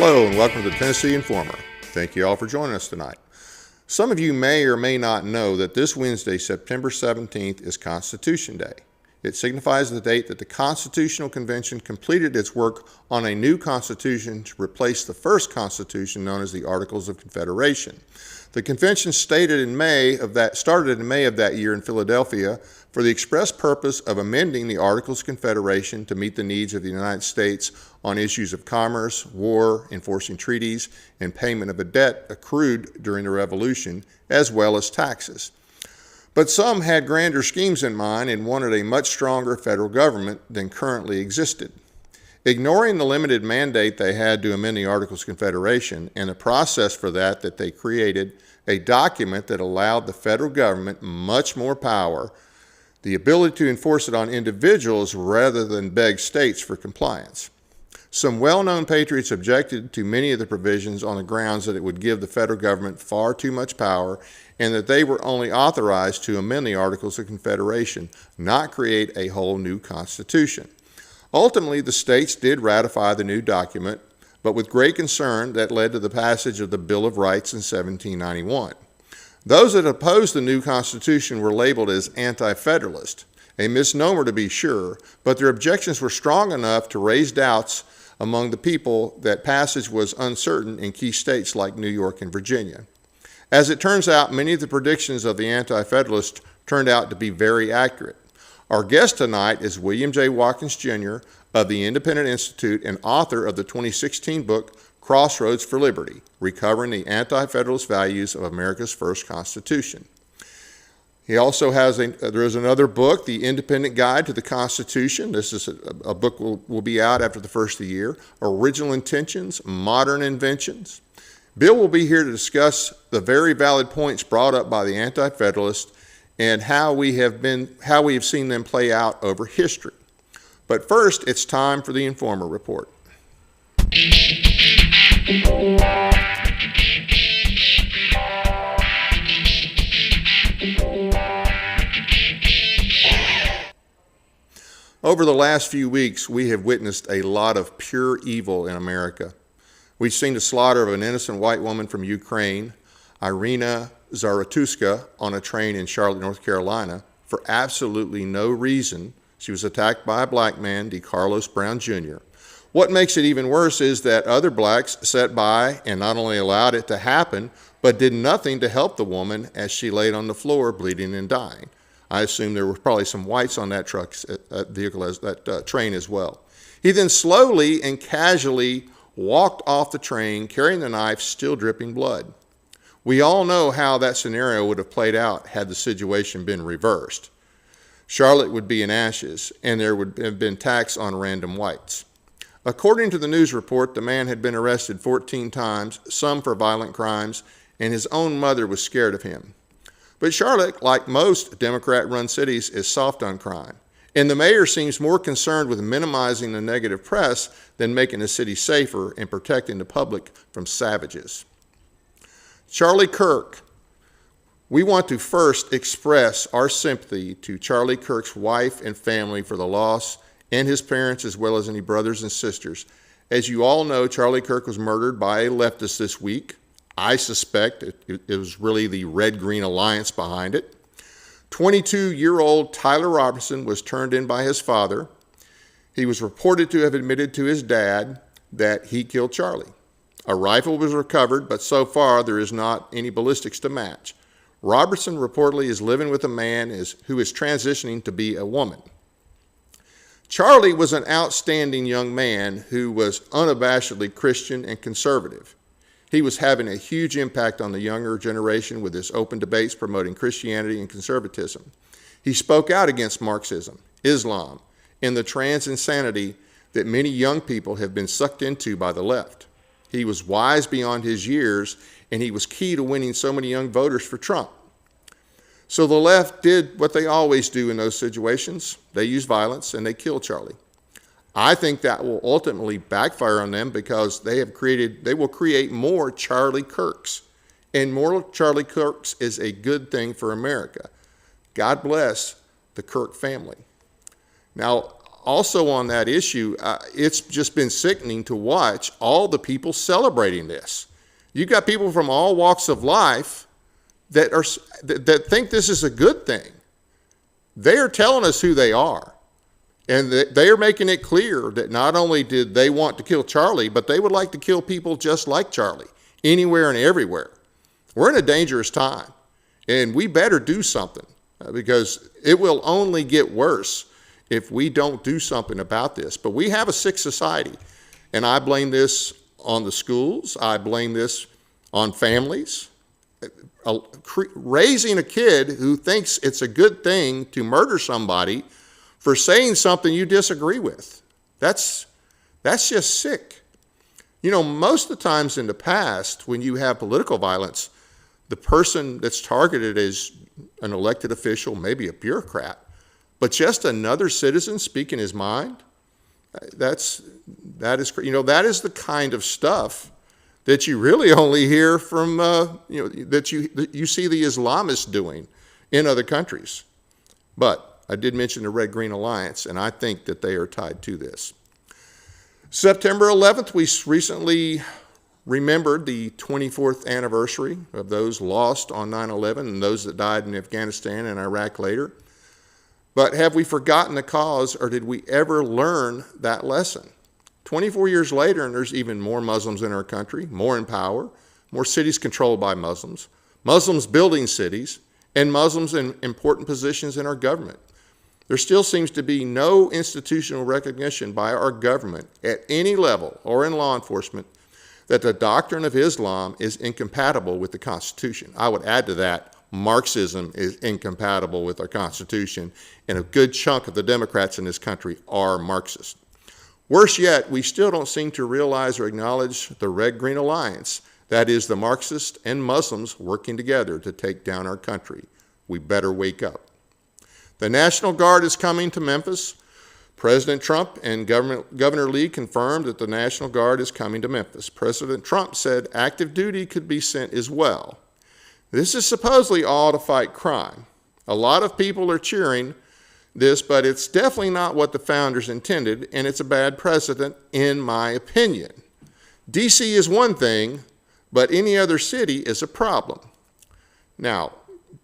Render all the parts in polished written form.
Hello and welcome to the Tennessee Informer. Thank you all for joining us tonight. Some of you may or may not know that this Wednesday, September 17th, is Constitution Day. It signifies the date that the Constitutional Convention completed its work on a new constitution to replace the first constitution known as the Articles of Confederation. The convention started in May of that year in Philadelphia for the express purpose of amending the Articles of Confederation to meet the needs of the United States on issues of commerce, war, enforcing treaties, and payment of a debt accrued during the Revolution, as well as taxes. But some had grander schemes in mind and wanted a much stronger federal government than currently existed. Ignoring the limited mandate they had to amend the Articles of Confederation and the process for that they created a document that allowed the federal government much more power, the ability to enforce it on individuals rather than beg states for compliance. Some well-known patriots objected to many of the provisions on the grounds that it would give the federal government far too much power and that they were only authorized to amend the Articles of Confederation, not create a whole new constitution. Ultimately, the states did ratify the new document, but with great concern that led to the passage of the Bill of Rights in 1791. Those that opposed the new Constitution were labeled as Anti-Federalists, a misnomer to be sure, but their objections were strong enough to raise doubts among the people that passage was uncertain in key states like New York and Virginia. As it turns out, many of the predictions of the Anti-Federalists turned out to be very accurate. Our guest tonight is William J. Watkins Jr. of the Independent Institute and author of the 2016 book, Crossroads for Liberty, Recovering the Anti-Federalist Values of America's First Constitution. He also has there is another book, The Independent Guide to the Constitution. This is a book will be out after the first of the year. Original Intentions, Modern Inventions. Bill will be here to discuss the very valid points brought up by the Anti-Federalists and how we have seen them play out over history. But first, it's time for the Informer Report. Over the last few weeks, we have witnessed a lot of pure evil in America. We've seen the slaughter of an innocent white woman from Ukraine, Irina Zaratuska, on a train in Charlotte, North Carolina, for absolutely no reason. She was attacked by a black man, DeCarlos Brown Jr. What makes it even worse is that other blacks sat by and not only allowed it to happen, but did nothing to help the woman as she laid on the floor bleeding and dying. I assume there were probably some whites on that train as well. He then slowly and casually walked off the train carrying the knife, still dripping blood. We all know how that scenario would have played out had the situation been reversed. Charlotte would be in ashes, and there would have been attacks on random whites. According to the news report, the man had been arrested 14 times, some for violent crimes, and his own mother was scared of him. But Charlotte, like most Democrat-run cities, is soft on crime, and the mayor seems more concerned with minimizing the negative press than making the city safer and protecting the public from savages. Charlie Kirk. We want to first express our sympathy to Charlie Kirk's wife and family for the loss, and his parents, as well as any brothers and sisters. As you all know, Charlie Kirk was murdered by a leftist this week. I suspect it was really the Red-Green Alliance behind it. 22-year-old Tyler Robertson was turned in by his father. He was reported to have admitted to his dad that he killed Charlie. A rifle was recovered, but so far there is not any ballistics to match. Robertson reportedly is living with a man who is transitioning to be a woman. Charlie was an outstanding young man who was unabashedly Christian and conservative. He was having a huge impact on the younger generation with his open debates promoting Christianity and conservatism. He spoke out against Marxism, Islam, and the trans insanity that many young people have been sucked into by the left. He was wise beyond his years, and he was key to winning so many young voters for Trump. So the left did what they always do in those situations. They use violence and they kill Charlie. I think that will ultimately backfire on them because they will create more Charlie Kirks. And more Charlie Kirks is a good thing for America. God bless the Kirk family. Now, Also on that issue, it's just been sickening to watch all the people celebrating this. You've got people from all walks of life that think this is a good thing. They are telling us who they are. And they are making it clear that not only did they want to kill Charlie, but they would like to kill people just like Charlie, anywhere and everywhere. We're in a dangerous time, and we better do something because it will only get worse if we don't do something about this. But we have a sick society, and I blame this on the schools. I blame this on families. Raising a kid who thinks it's a good thing to murder somebody for saying something you disagree with. That's just sick. You know, most of the times in the past, when you have political violence, the person that's targeted is an elected official, maybe a bureaucrat, but just another citizen speaking his mind. That is the kind of stuff that you really only hear from, that you see the Islamists doing in other countries. But I did mention the Red-Green Alliance, and I think that they are tied to this. September 11th, we recently remembered the 24th anniversary of those lost on 9/11 and those that died in Afghanistan and Iraq later. But have we forgotten the cause, or did we ever learn that lesson? 24 years later, and there's even more Muslims in our country, more in power, more cities controlled by Muslims, Muslims building cities, and Muslims in important positions in our government. There still seems to be no institutional recognition by our government at any level or in law enforcement that the doctrine of Islam is incompatible with the Constitution. I would add to that, Marxism is incompatible with our Constitution, and a good chunk of the Democrats in this country are Marxist. Worse yet, we still don't seem to realize or acknowledge the Red-Green Alliance, that is, the Marxists and Muslims working together to take down our country. We better wake up. The National Guard is coming to Memphis. President Trump and Governor Lee confirmed that the National Guard is coming to Memphis. President Trump said active duty could be sent as well. This is supposedly all to fight crime. A lot of people are cheering this, but it's definitely not what the founders intended, and it's a bad precedent, in my opinion. D.C. is one thing, but any other city is a problem. Now,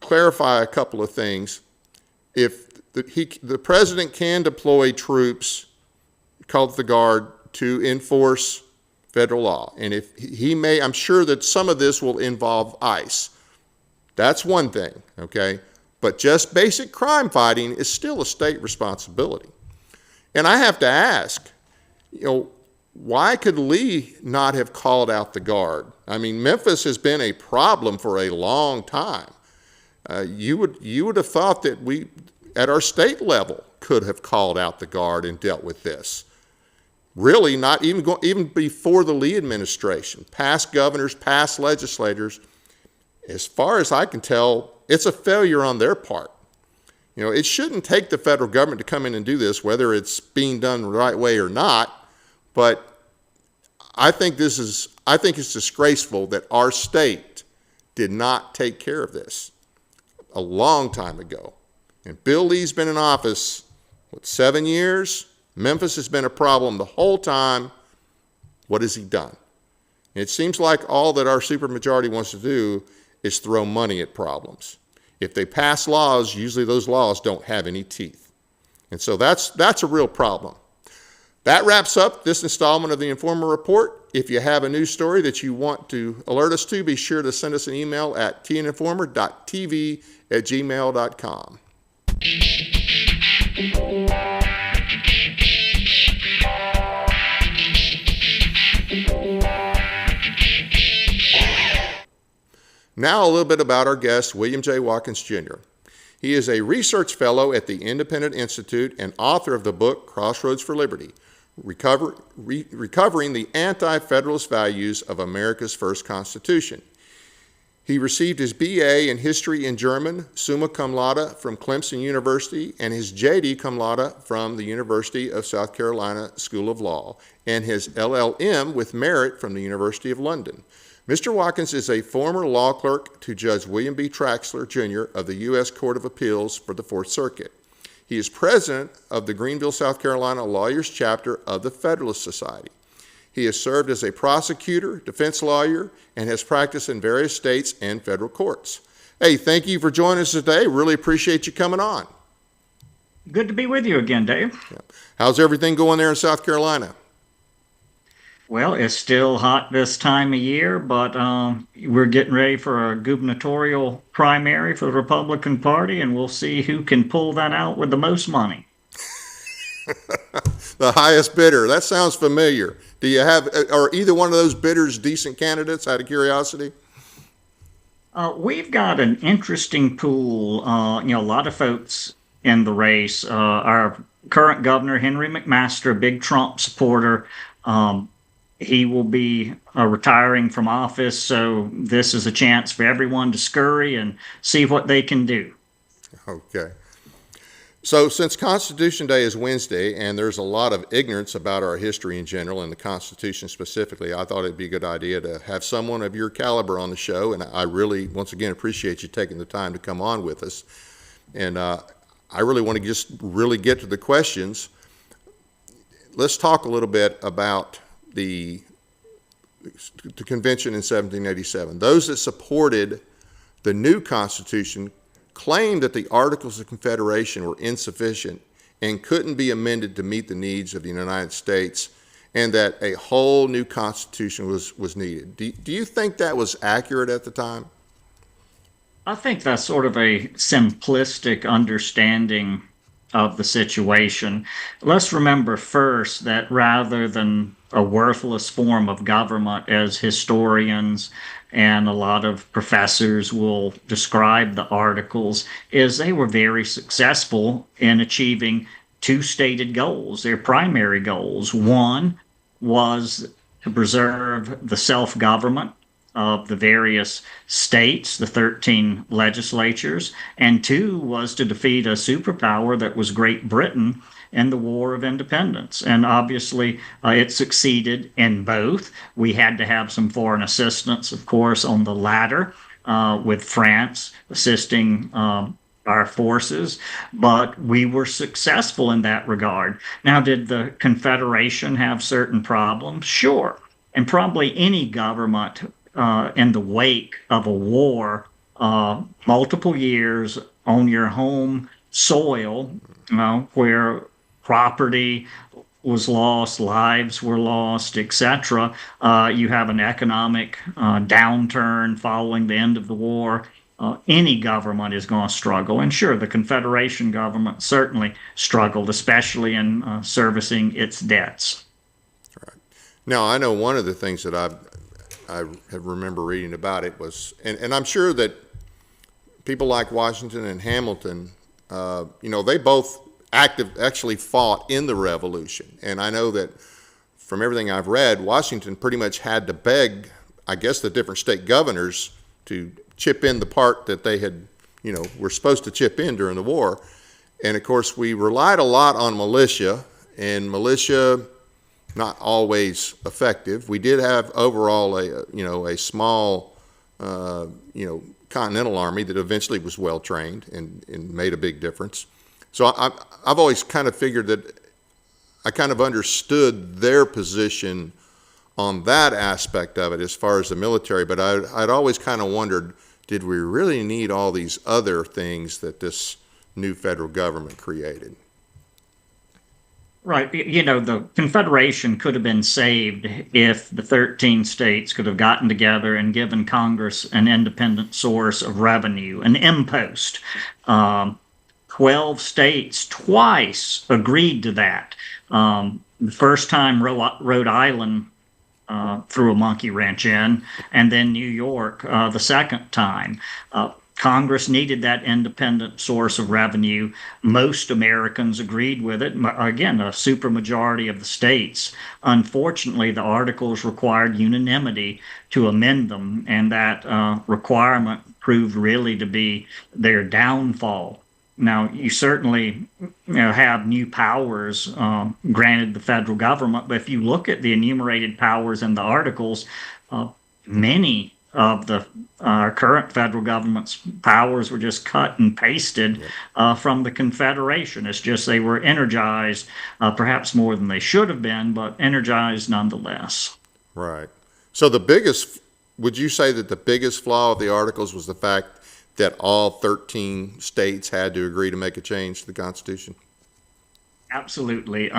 clarify a couple of things. If the president can deploy troops called the Guard to enforce federal law, and if he may, I'm sure that some of this will involve ICE. That's one thing, okay? But just basic crime fighting is still a state responsibility. And I have to ask, why could Lee not have called out the Guard? I mean, Memphis has been a problem for a long time. You would have thought that we, at our state level, could have called out the Guard and dealt with this. Really, not even before the Lee administration, past governors, past legislators, as far as I can tell, it's a failure on their part. It shouldn't take the federal government to come in and do this, whether it's being done the right way or not. But I think it's disgraceful that our state did not take care of this a long time ago. And Bill Lee's been in office, 7 years? Memphis has been a problem the whole time. What has he done? It seems like all that our supermajority wants to do is throw money at problems. If they pass laws, usually those laws don't have any teeth. And so that's a real problem. That wraps up this installment of the Informer Report. If you have a news story that you want to alert us to, be sure to send us an email at tninformer.tv@gmail.com. Now a little bit about our guest, William J. Watkins Jr. He is a research fellow at the Independent Institute and author of the book Crossroads for Liberty, Recovering the Anti-Federalist Values of America's First Constitution. He received his BA in History in German, summa cum laude from Clemson University, and his JD cum laude from the University of South Carolina School of Law, and his LLM with merit from the University of London. Mr. Watkins is a former law clerk to Judge William B. Traxler, Jr. of the U.S. Court of Appeals for the Fourth Circuit. He is president of the Greenville, South Carolina Lawyers Chapter of the Federalist Society. He has served as a prosecutor, defense lawyer, and has practiced in various states and federal courts. Hey, thank you for joining us today. Really appreciate you coming on. Good to be with you again, Dave. Yeah. How's everything going there in South Carolina? Well, it's still hot this time of year, but we're getting ready for a gubernatorial primary for the Republican Party, and we'll see who can pull that out with the most money. The highest bidder. That sounds familiar. Do you have, are either one of those bidders decent candidates, out of curiosity? We've got an interesting pool. A lot of folks in the race. Our current governor, Henry McMaster, a big Trump supporter. He will be retiring from office, so this is a chance for everyone to scurry and see what they can do. Okay. So since Constitution Day is Wednesday, and there's a lot of ignorance about our history in general and the Constitution specifically, I thought it'd be a good idea to have someone of your caliber on the show, and I really, once again, appreciate you taking the time to come on with us. And I really want to just really get to the questions. Let's talk a little bit about the convention in 1787. Those that supported the new Constitution claimed that the Articles of Confederation were insufficient and couldn't be amended to meet the needs of the United States, and that a whole new Constitution was needed. Do you think that was accurate at the time? I think that's sort of a simplistic understanding of the situation. Let's remember first that rather than a worthless form of government, as historians and a lot of professors will describe the Articles, is they were very successful in achieving two stated goals, their primary goals. One was to preserve the self-government of the various states, the 13 legislatures, and two was to defeat a superpower that was Great Britain in the War of Independence. And obviously, it succeeded in both. We had to have some foreign assistance, of course, on the latter, with France assisting our forces, but we were successful in that regard. Now, did the Confederation have certain problems? Sure. And probably any government in the wake of a war, multiple years on your home soil, where property was lost, lives were lost, etc. You have an economic downturn following the end of the war. Any government is going to struggle. And sure, the Confederation government certainly struggled, especially in servicing its debts. Right. Now, I know one of the things that I remember reading about it was, and I'm sure that people like Washington and Hamilton, they both actually fought in the Revolution. And I know that from everything I've read, Washington pretty much had to beg, I guess, the different state governors to chip in the part that they had, were supposed to chip in during the war. And of course, we relied a lot on militia, and militia not always effective. We did have overall a small, Continental Army that eventually was well trained and made a big difference. So I've always kind of figured that I kind of understood their position on that aspect of it as far as the military, but I'd always kind of wondered, did we really need all these other things that this new federal government created? Right. The Confederation could have been saved if the 13 states could have gotten together and given Congress an independent source of revenue, an impost. 12 states twice agreed to that. The first time Rhode Island threw a monkey wrench in, and then New York the second time. Congress needed that independent source of revenue. Most Americans agreed with it. Again, a supermajority of the states. Unfortunately, the Articles required unanimity to amend them, and that requirement proved really to be their downfall. Now, you certainly have new powers granted the federal government, but if you look at the enumerated powers in the Articles, many of the current federal government's powers were just cut and pasted from the Confederation. It's just they were energized, perhaps more than they should have been, but energized nonetheless. Right. So the biggest, would you say that the biggest flaw of the articles was the fact that all 13 states had to agree to make a change to the Constitution? Absolutely.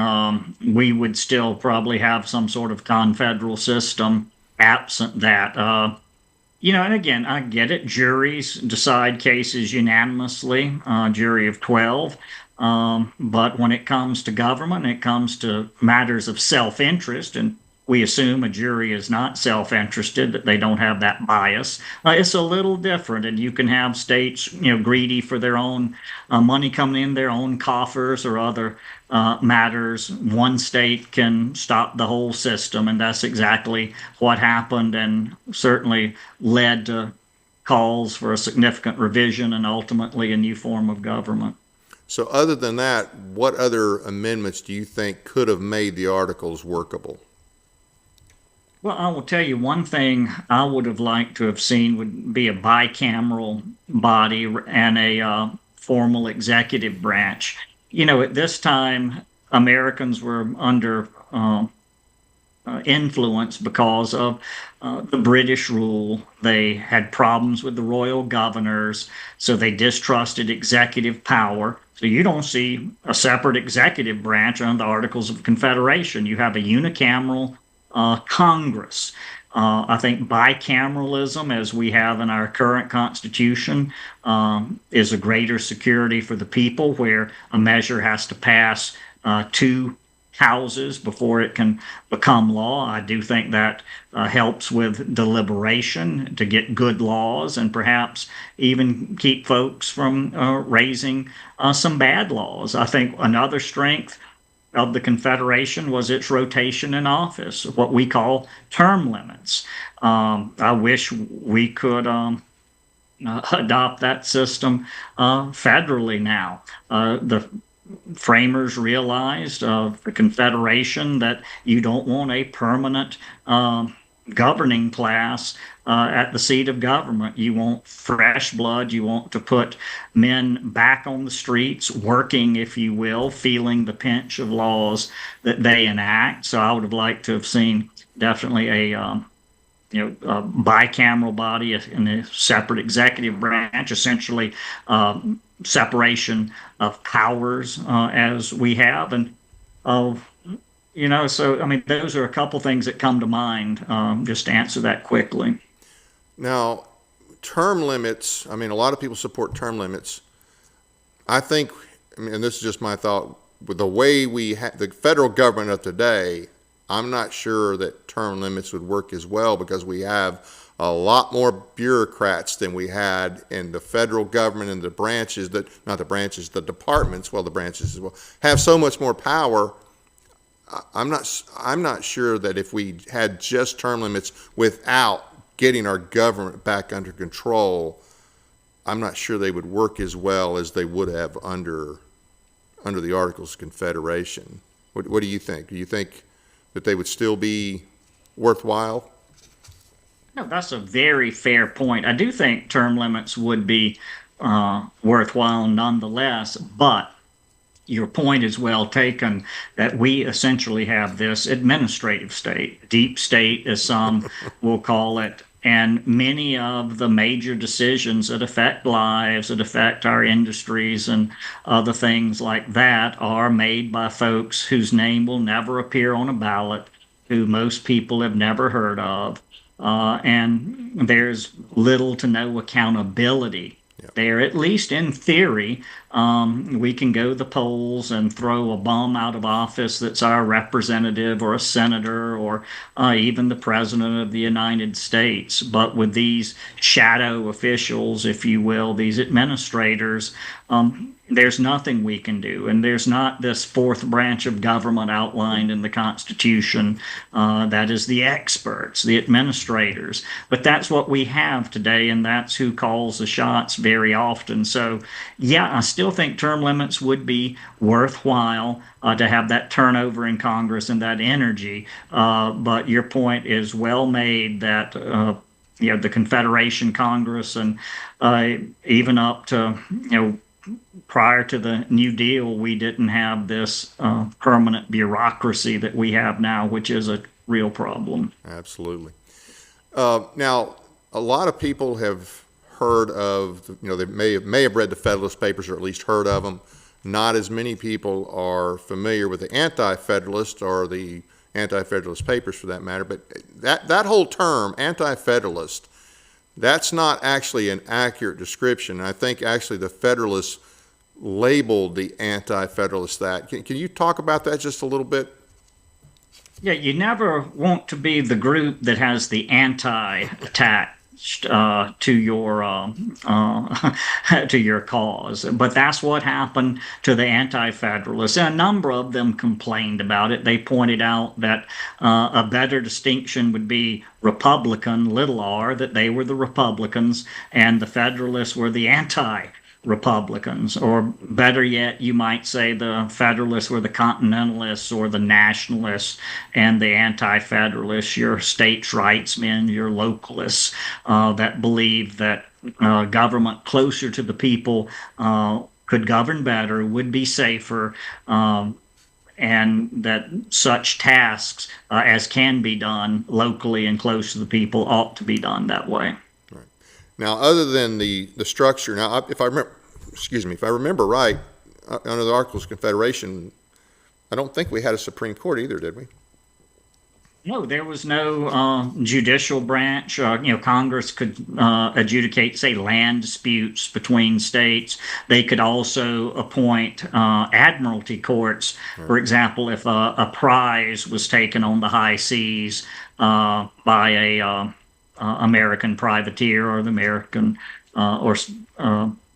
We would still probably have some sort of confederal system absent that. And again, I get it. Juries decide cases unanimously, jury of 12. But when it comes to government, it comes to matters of self interest, and we assume a jury is not self interested, that they don't have that bias. It's a little different, and you can have states, greedy for their own money coming in their own coffers or other matters. One state can stop the whole system, and that's exactly what happened and certainly led to calls for a significant revision and ultimately a new form of government. So other than that, what other amendments do you think could have made the articles workable? Well, I will tell you one thing I would have liked to have seen would be a bicameral body and a formal executive branch. At this time, Americans were under influence because of the British rule. They had problems with the royal governors, so they distrusted executive power. So you don't see a separate executive branch under the Articles of Confederation. You have a unicameral Congress. I think bicameralism, as we have in our current Constitution, is a greater security for the people, where a measure has to pass two houses before it can become law. I do think that helps with deliberation to get good laws and perhaps even keep folks from raising some bad laws. I think another strength of the Confederation was its rotation in office, what we call term limits. I wish we could adopt that system federally now. The framers realized of the Confederation that you don't want a permanent governing class at the seat of government. You want fresh blood. You want to put men back on the streets, working, if you will, feeling the pinch of laws that they enact. So I would have liked to have seen definitely a bicameral body and a separate executive branch, essentially separation of powers as we have. And so I mean, those are a couple things that come to mind, just to answer that quickly. Now, term limits, I mean, a lot of people support term limits. I think, and this is just my thought, with the way we have the federal government of today, I'm not sure that term limits would work as well, because we have a lot more bureaucrats than we had in the federal government, and the branches that, not the branches, the departments, well, the branches as well, have so much more power. I'm not sure that if we had just term limits without getting our government back under control, I'm not sure they would work as well as they would have under the Articles of Confederation. What do you think? Do you think that they would still be worthwhile? No, that's a very fair point. I do think term limits would be worthwhile nonetheless, but your point is well taken that we essentially have this administrative state, deep state, as some will call it. And many of the major decisions that affect lives, that affect our industries and other things like that, are made by folks whose name will never appear on a ballot, who most people have never heard of. And there's little to no accountability there, at least in theory. We can go to the polls and throw a bum out of office that's our representative or a senator or even the president of the United States. But with these shadow officials, if you will, these administrators, there's nothing we can do. And there's not this fourth branch of government outlined in the Constitution. That is the experts, the administrators. But that's what we have today, and that's who calls the shots very often. So, yeah, I still think term limits would be worthwhile to have that turnover in Congress and that energy. But your point is well made that the Confederation Congress, and even up to, prior to the New Deal, we didn't have this permanent bureaucracy that we have now, which is a real problem. Absolutely. Now, a lot of people have heard of, they may have read the Federalist Papers or at least heard of them. Not as many people are familiar with the Anti-Federalist or the Anti-Federalist Papers for that matter, but that whole term, Anti-Federalist, that's not actually an accurate description. I think actually the Federalists labeled the Anti-Federalists that. Can you talk about that just a little bit? Yeah, you never want to be the group that has the anti-attached to your to your cause, but that's what happened to the Anti-Federalists. And a number of them complained about it. They pointed out that a better distinction would be Republican, little r, that they were the Republicans, and the Federalists were the Republicans, or better yet, you might say the Federalists were the Continentalists or the Nationalists, and the Anti-Federalists, your states' rights men, your localists that believed that government closer to the people could govern better, would be safer, and that such tasks as can be done locally and close to the people ought to be done that way. Now, other than the structure, now if I remember right, under the Articles of Confederation, I don't think we had a Supreme Court either, did we? No, there was no judicial branch. Congress could adjudicate, say, land disputes between states. They could also appoint admiralty courts. For example, if a prize was taken on the high seas by a American privateer or the American or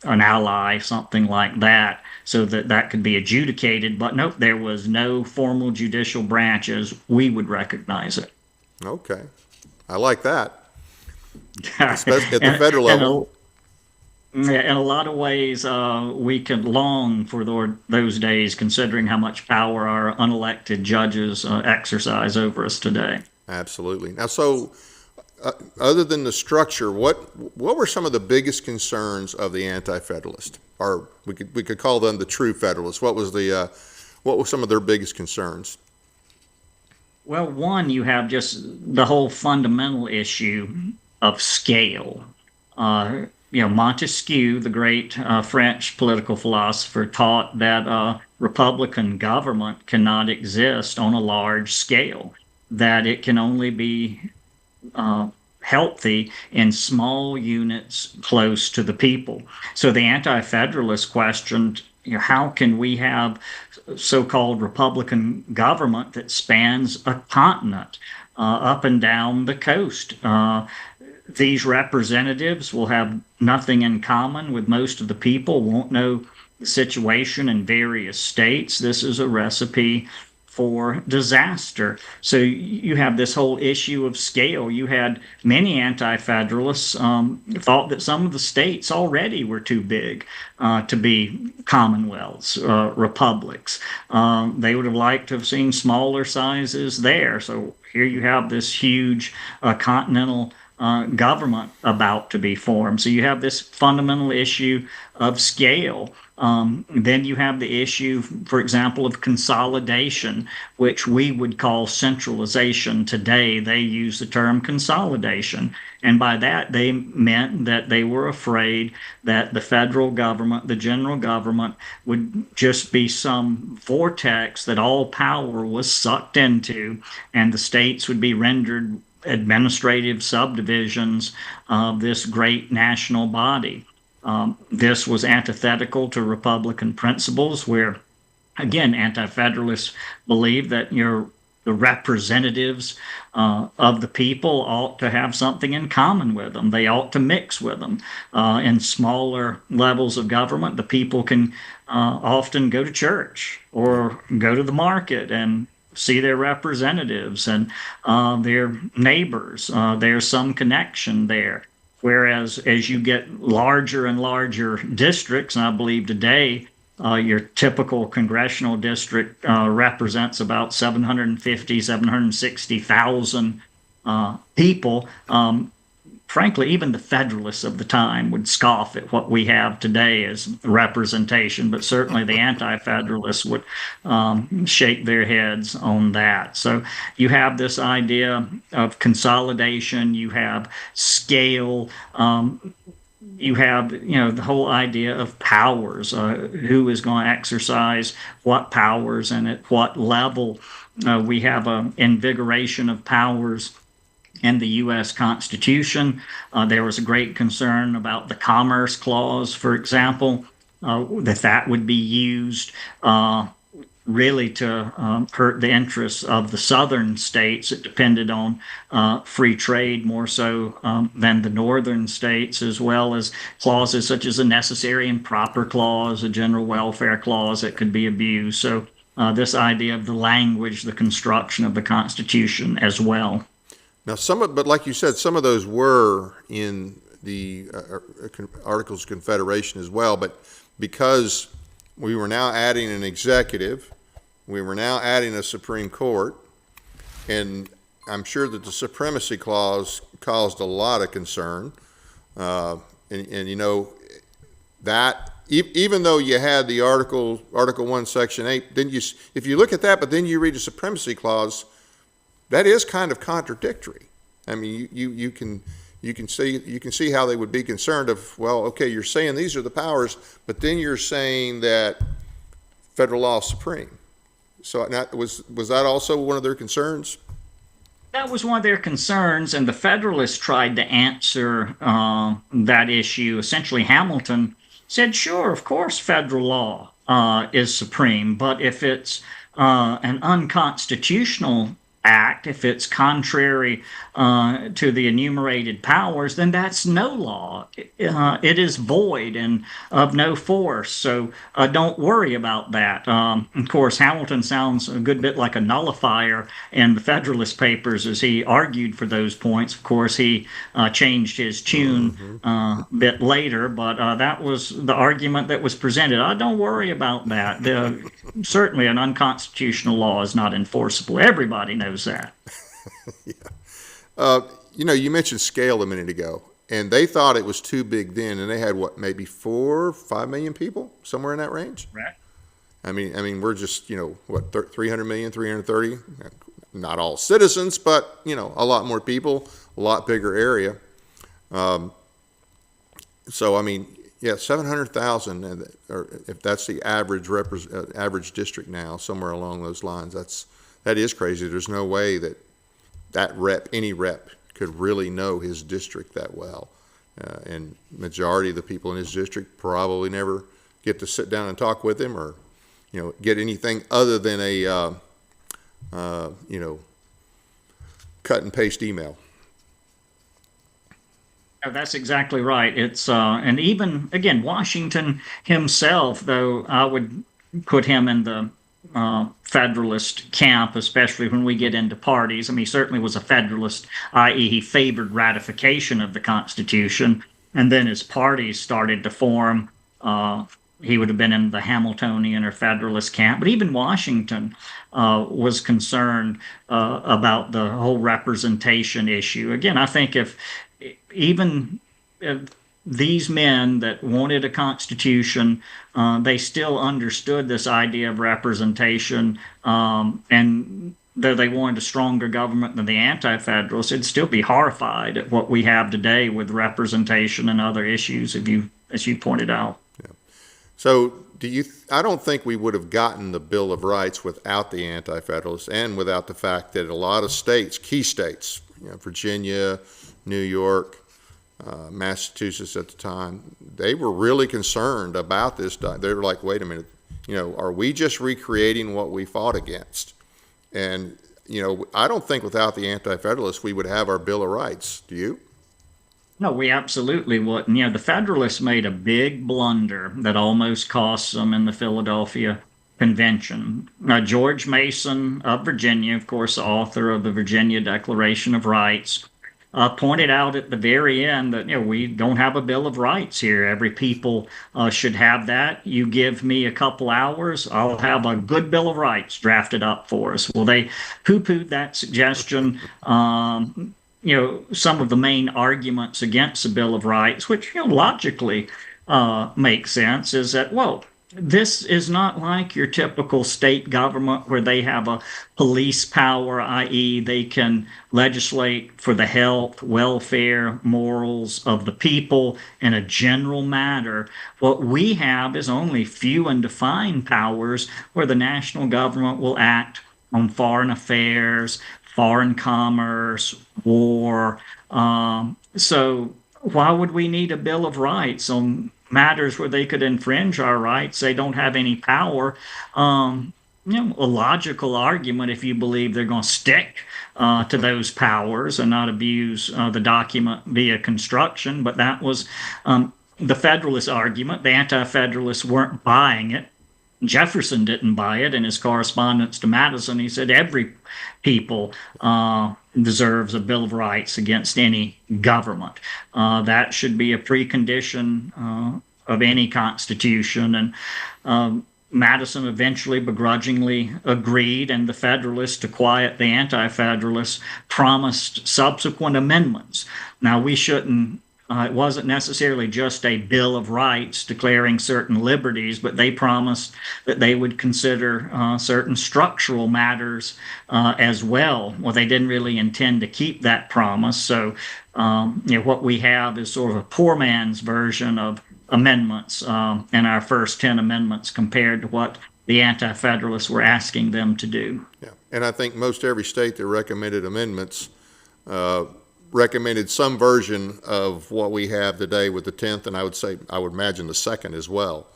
an ally, something like that, so that could be adjudicated. But nope, there was no formal judicial branch as we would recognize it. Okay. I like that. Especially at the federal level. In a lot of ways, we can long for those days, considering how much power our unelected judges exercise over us today. Absolutely. Now, so other than the structure, what were some of the biggest concerns of the Anti-Federalist, or we could call them the True Federalists? What were some of their biggest concerns? Well, one, you have just the whole fundamental issue of scale. Montesquieu, the great French political philosopher, taught that Republican government cannot exist on a large scale, that it can only be healthy in small units close to the people. So the Anti-Federalists questioned, how can we have so-called Republican government that spans a continent up and down the coast? These representatives will have nothing in common with most of the people, won't know the situation in various states. This is a recipe for disaster. So you have this whole issue of scale. You had many Anti-Federalists thought that some of the states already were too big to be commonwealths, republics. They would have liked to have seen smaller sizes there. So here you have this huge continental government about to be formed. So you have this fundamental issue of scale. Then you have the issue, for example, of consolidation, which we would call centralization. Today, they use the term consolidation. And by that, they meant that they were afraid that the federal government, the general government, would just be some vortex that all power was sucked into, and the states would be rendered administrative subdivisions of this great national body. This was antithetical to Republican principles, where, again, Anti-Federalists believed that the representatives of the people ought to have something in common with them. They ought to mix with them. In smaller levels of government, the people can often go to church or go to the market and see their representatives and their neighbors. There's some connection there. Whereas as you get larger and larger districts, and I believe today your typical congressional district represents about 750, 760,000 people, frankly, even the Federalists of the time would scoff at what we have today as representation, but certainly the Anti-Federalists would shake their heads on that. So you have this idea of consolidation, you have scale, you have, the whole idea of powers, who is going to exercise what powers and at what level. We have an invigoration of powers in the U.S. Constitution. There was a great concern about the Commerce Clause, for example, that would be used really to hurt the interests of the southern states. It depended on free trade more so than the northern states, as well as clauses such as a necessary and proper clause, a general welfare clause that could be abused. So this idea of the language, the construction of the Constitution as well. Now, but like you said, some of those were in the Articles of Confederation as well, but because we were now adding an executive, we were now adding a Supreme Court, and I'm sure that the Supremacy Clause caused a lot of concern. And that even though you had the Article 1, Section 8, then if you look at that, but then you read the Supremacy Clause, that is kind of contradictory. I mean, you can see how they would be concerned of, well, okay, you're saying these are the powers, but then you're saying that federal law is supreme. So was that also one of their concerns? That was one of their concerns, and the Federalists tried to answer that issue. Essentially, Hamilton said, sure, of course, federal law is supreme, but if it's an unconstitutional act, if it's contrary to the enumerated powers, then that's no law. It is void and of no force. So don't worry about that. Of course, Hamilton sounds a good bit like a nullifier in the Federalist Papers as he argued for those points. Of course, he changed his tune a bit later, but that was the argument that was presented. Don't worry about that. Certainly an unconstitutional law is not enforceable. Everybody knows that. Yeah. You mentioned scale a minute ago, and they thought it was too big then, and they had maybe 4 or 5 million people, somewhere in that range. Right. I mean, we're just 300 million, 330. Not all citizens, but a lot more people, a lot bigger area. So I mean, yeah, 700,000, or if that's the average district now, somewhere along those lines, that is crazy. There's no way that any rep could really know his district that well. And majority of the people in his district probably never get to sit down and talk with him or, get anything other than a, cut and paste email. That's exactly right. It's and even again, Washington himself, though I would put him in the Federalist camp, especially when we get into parties. I mean, he certainly was a Federalist, i.e., he favored ratification of the Constitution, and then his parties started to form. He would have been in the Hamiltonian or Federalist camp, but even Washington was concerned about the whole representation issue. Again, I think if these men that wanted a constitution, they still understood this idea of representation, and though they wanted a stronger government than the Anti-Federalists, it'd still be horrified at what we have today with representation and other issues, as you pointed out. Yeah. So I don't think we would have gotten the Bill of Rights without the Anti-Federalists and without the fact that a lot of states, key states, Virginia, New York, Massachusetts at the time, they were really concerned about this. They were like, wait a minute, are we just recreating what we fought against? And, I don't think without the Anti-Federalists we would have our Bill of Rights. Do you? No, we absolutely wouldn't. The Federalists made a big blunder that almost cost them in the Philadelphia Convention. George Mason of Virginia, of course, the author of the Virginia Declaration of Rights, pointed out at the very end that we don't have a Bill of Rights here. Every people should have that. You give me a couple hours, I'll have a good Bill of Rights drafted up for us. Well, they poo-pooed that suggestion. some of the main arguments against the Bill of Rights, which logically make sense, is that, well, this is not like your typical state government where they have a police power, i.e., they can legislate for the health, welfare, morals of the people in a general matter. What we have is only few and defined powers where the national government will act on foreign affairs, foreign commerce, war. So why would we need a Bill of Rights on matters where they could infringe our rights? They don't have any power. A logical argument, if you believe they're going to stick to those powers and not abuse the document via construction. But that was the Federalist argument. The Anti-Federalists weren't buying it. Jefferson didn't buy it in his correspondence to Madison. He said every people deserves a Bill of Rights against any government. That should be a precondition of any constitution. And Madison eventually begrudgingly agreed, and the Federalists, to quiet the Anti-Federalists, promised subsequent amendments. Now, we shouldn't it wasn't necessarily just a Bill of Rights declaring certain liberties, but they promised that they would consider certain structural matters as well. Well, they didn't really intend to keep that promise. So, what we have is sort of a poor man's version of amendments in our first 10 amendments compared to what the Anti-Federalists were asking them to do. Yeah, and I think most every state that recommended amendments recommended some version of what we have today with the 10th, and I would imagine the second as well,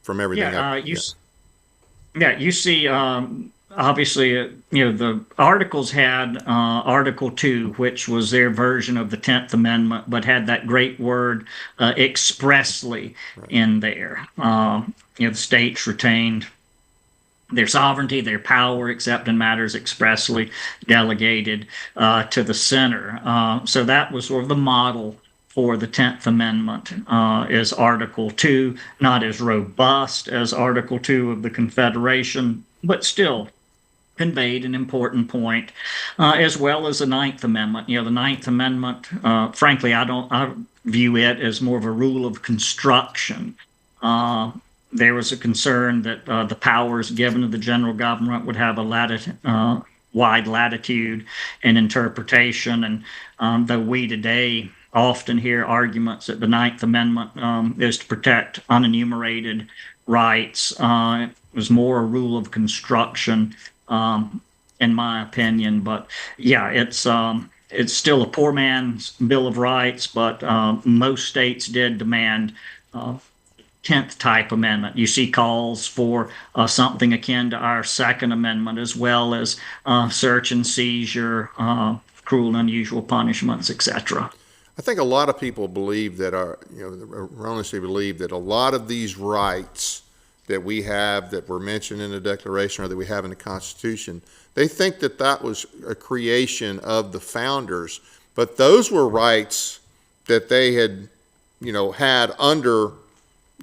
from everything. You see, obviously, the Articles had Article 2, which was their version of the 10th Amendment, but had that great word expressly in there. The states retained their sovereignty, their power, except in matters expressly delegated to the center. So that was sort of the model for the 10th Amendment, is Article 2, not as robust as Article 2 of the Confederation, but still conveyed an important point, as well as the Ninth Amendment. The Ninth Amendment, frankly, I view it as more of a rule of construction. There was a concern that the powers given to the general government would have a wide latitude in interpretation. And though we today often hear arguments that the Ninth Amendment is to protect unenumerated rights, it was more a rule of construction, in my opinion. But yeah, it's still a poor man's Bill of Rights, but most states did demand 10th type amendment. You see calls for something akin to our Second Amendment, as well as search and seizure, cruel and unusual punishments, etc. I think a lot of people believe that erroneously believe that a lot of these rights that we have that were mentioned in the Declaration or that we have in the Constitution, they think that that was a creation of the founders, but those were rights that they had, had under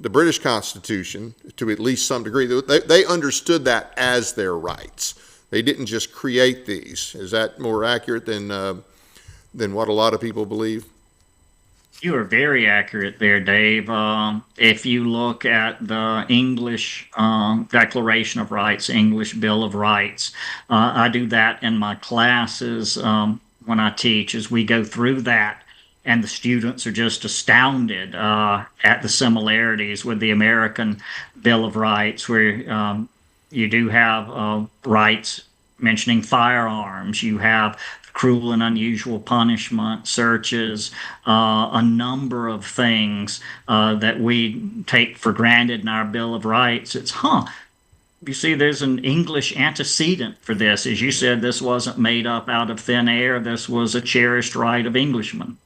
the British Constitution to at least some degree. They understood that as their rights. They didn't just create these. Is that more accurate than what a lot of people believe? You are very accurate there, Dave. If you look at the English Declaration of Rights, English Bill of Rights, I do that in my classes when I teach, as we go through that. And the students are just astounded at the similarities with the American Bill of Rights, where you do have rights mentioning firearms, you have cruel and unusual punishment, searches, a number of things that we take for granted in our Bill of Rights. You see, there's an English antecedent for this. As you said, this wasn't made up out of thin air. This was a cherished right of Englishmen.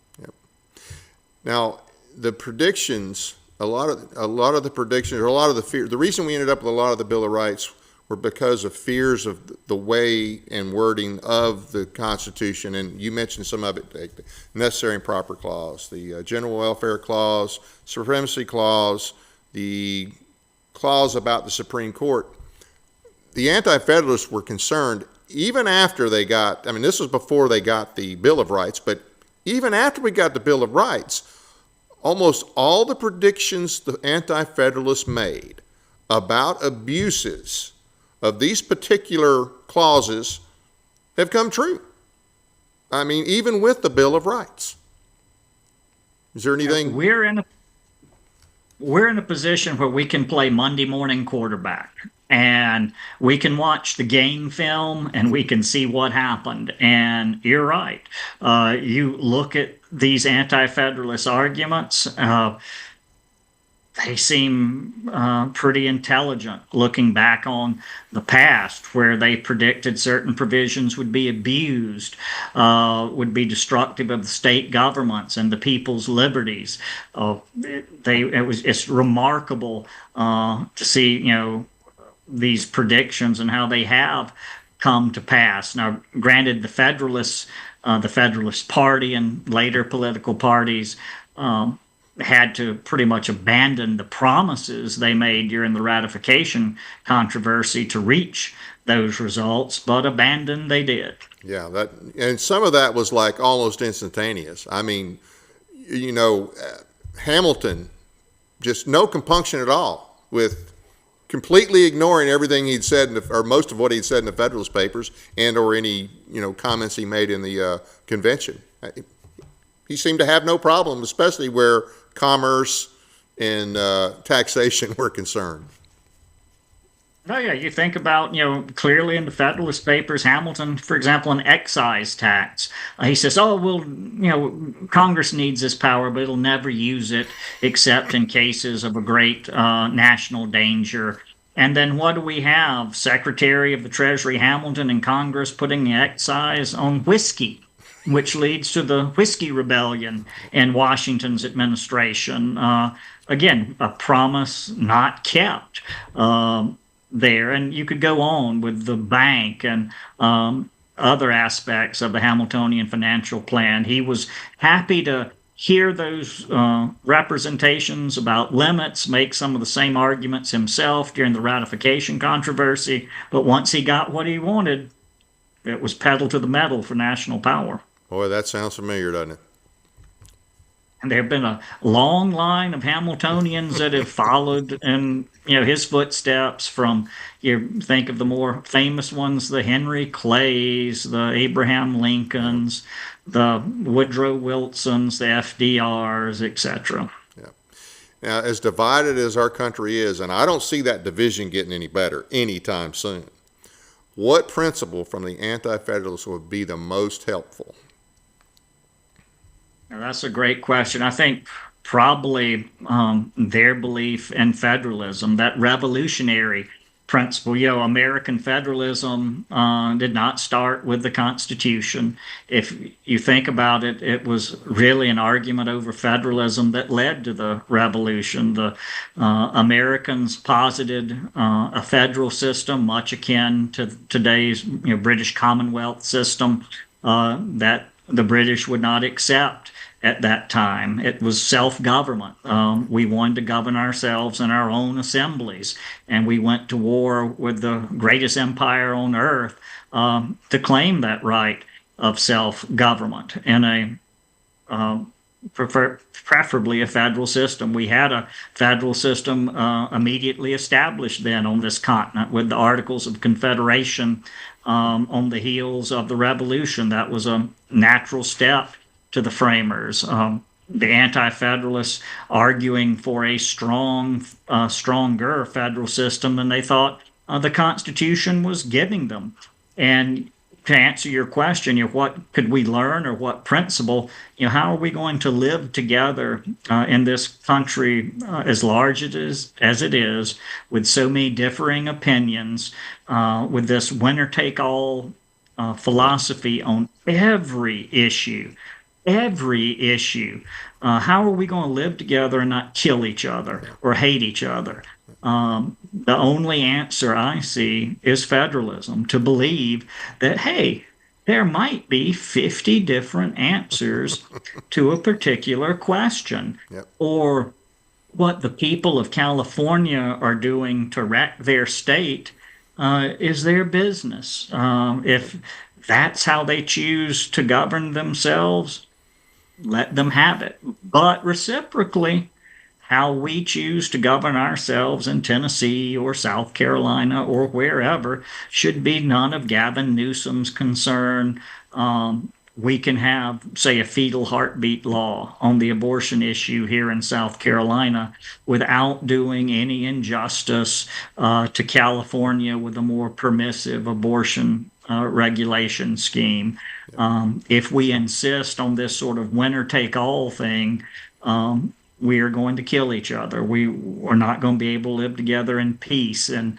Now, the predictions, a lot of the predictions, or a lot of the fear, the reason we ended up with a lot of the Bill of Rights were because of fears of the way and wording of the Constitution. And you mentioned some of it, like the Necessary and Proper Clause, the General Welfare Clause, Supremacy Clause, the clause about the Supreme Court. The Anti-Federalists were concerned, even after they got, I mean, this was before they got the Bill of Rights, but even after we got the Bill of Rights, almost all the predictions the Anti-Federalists made about abuses of these particular clauses have come true. I mean, even with the Bill of Rights. Is there anything? We're in a position where we can play Monday morning quarterback, and we can watch the game film and we can see what happened. And you're right. You look at these anti-federalist arguments, they seem pretty intelligent looking back on the past, where they predicted certain provisions would be abused, would be destructive of the state governments and the people's liberties. It's remarkable to see, these predictions and how they have come to pass. Now, granted, the Federalist Party and later political parties had to pretty much abandon the promises they made during the ratification controversy to reach those results, but abandon they did. Yeah, and some of that was like almost instantaneous. I mean, Hamilton, just no compunction at all with completely ignoring everything he'd said, or most of what he'd said in the Federalist Papers, and or any comments he made in the convention. He seemed to have no problem, especially where commerce and taxation were concerned. Oh yeah, you think about, clearly in the Federalist Papers, Hamilton, for example, an excise tax. He says, oh, well, Congress needs this power, but it'll never use it except in cases of a great national danger. And then what do we have? Secretary of the Treasury Hamilton and Congress putting the excise on whiskey, which leads to the Whiskey Rebellion in Washington's administration. Again, a promise not kept there. And you could go on with the bank and other aspects of the Hamiltonian financial plan. He was happy to hear those representations about limits, make some of the same arguments himself during the ratification controversy. But once he got what he wanted, it was pedal to the metal for national power. Boy, that sounds familiar, doesn't it? And there have been a long line of Hamiltonians that have followed in his footsteps. From, you think of the more famous ones, the Henry Clays, the Abraham Lincolns, the Woodrow Wilsons, the FDRs, etc. Yeah. Now, as divided as our country is, and I don't see that division getting any better anytime soon, what principle from the Anti-Federalists would be the most helpful? Now, that's a great question. I think probably their belief in federalism, that revolutionary principle. American federalism did not start with the Constitution. If you think about it, it was really an argument over federalism that led to the Revolution. The Americans posited a federal system much akin to today's British Commonwealth system that the British would not accept at that time. It was self-government. We wanted to govern ourselves in our own assemblies, and we went to war with the greatest empire on earth to claim that right of self-government in preferably a federal system. We had a federal system immediately established then on this continent with the Articles of Confederation on the heels of the Revolution. That was a natural step to the framers. The Anti-Federalists arguing for a stronger federal system than they thought the Constitution was giving them. And to answer your question, what could we learn, or what principle, how are we going to live together in this country as large as it is, with so many differing opinions, with this winner-take-all philosophy on every issue? How are we going to live together and not kill each other or hate each other? The only answer I see is federalism, to believe that, hey, there might be 50 different answers to a particular question. Yep. Or what the people of California are doing to wreck their state is their business. If that's how they choose to govern themselves, let them have it. But reciprocally, how we choose to govern ourselves in Tennessee or South Carolina or wherever should be none of Gavin Newsom's concern. We can have, say, a fetal heartbeat law on the abortion issue here in South Carolina without doing any injustice to California with a more permissive abortion regulation scheme. If we insist on this sort of winner take all thing, we are going to kill each other. We are not going to be able to live together in peace. And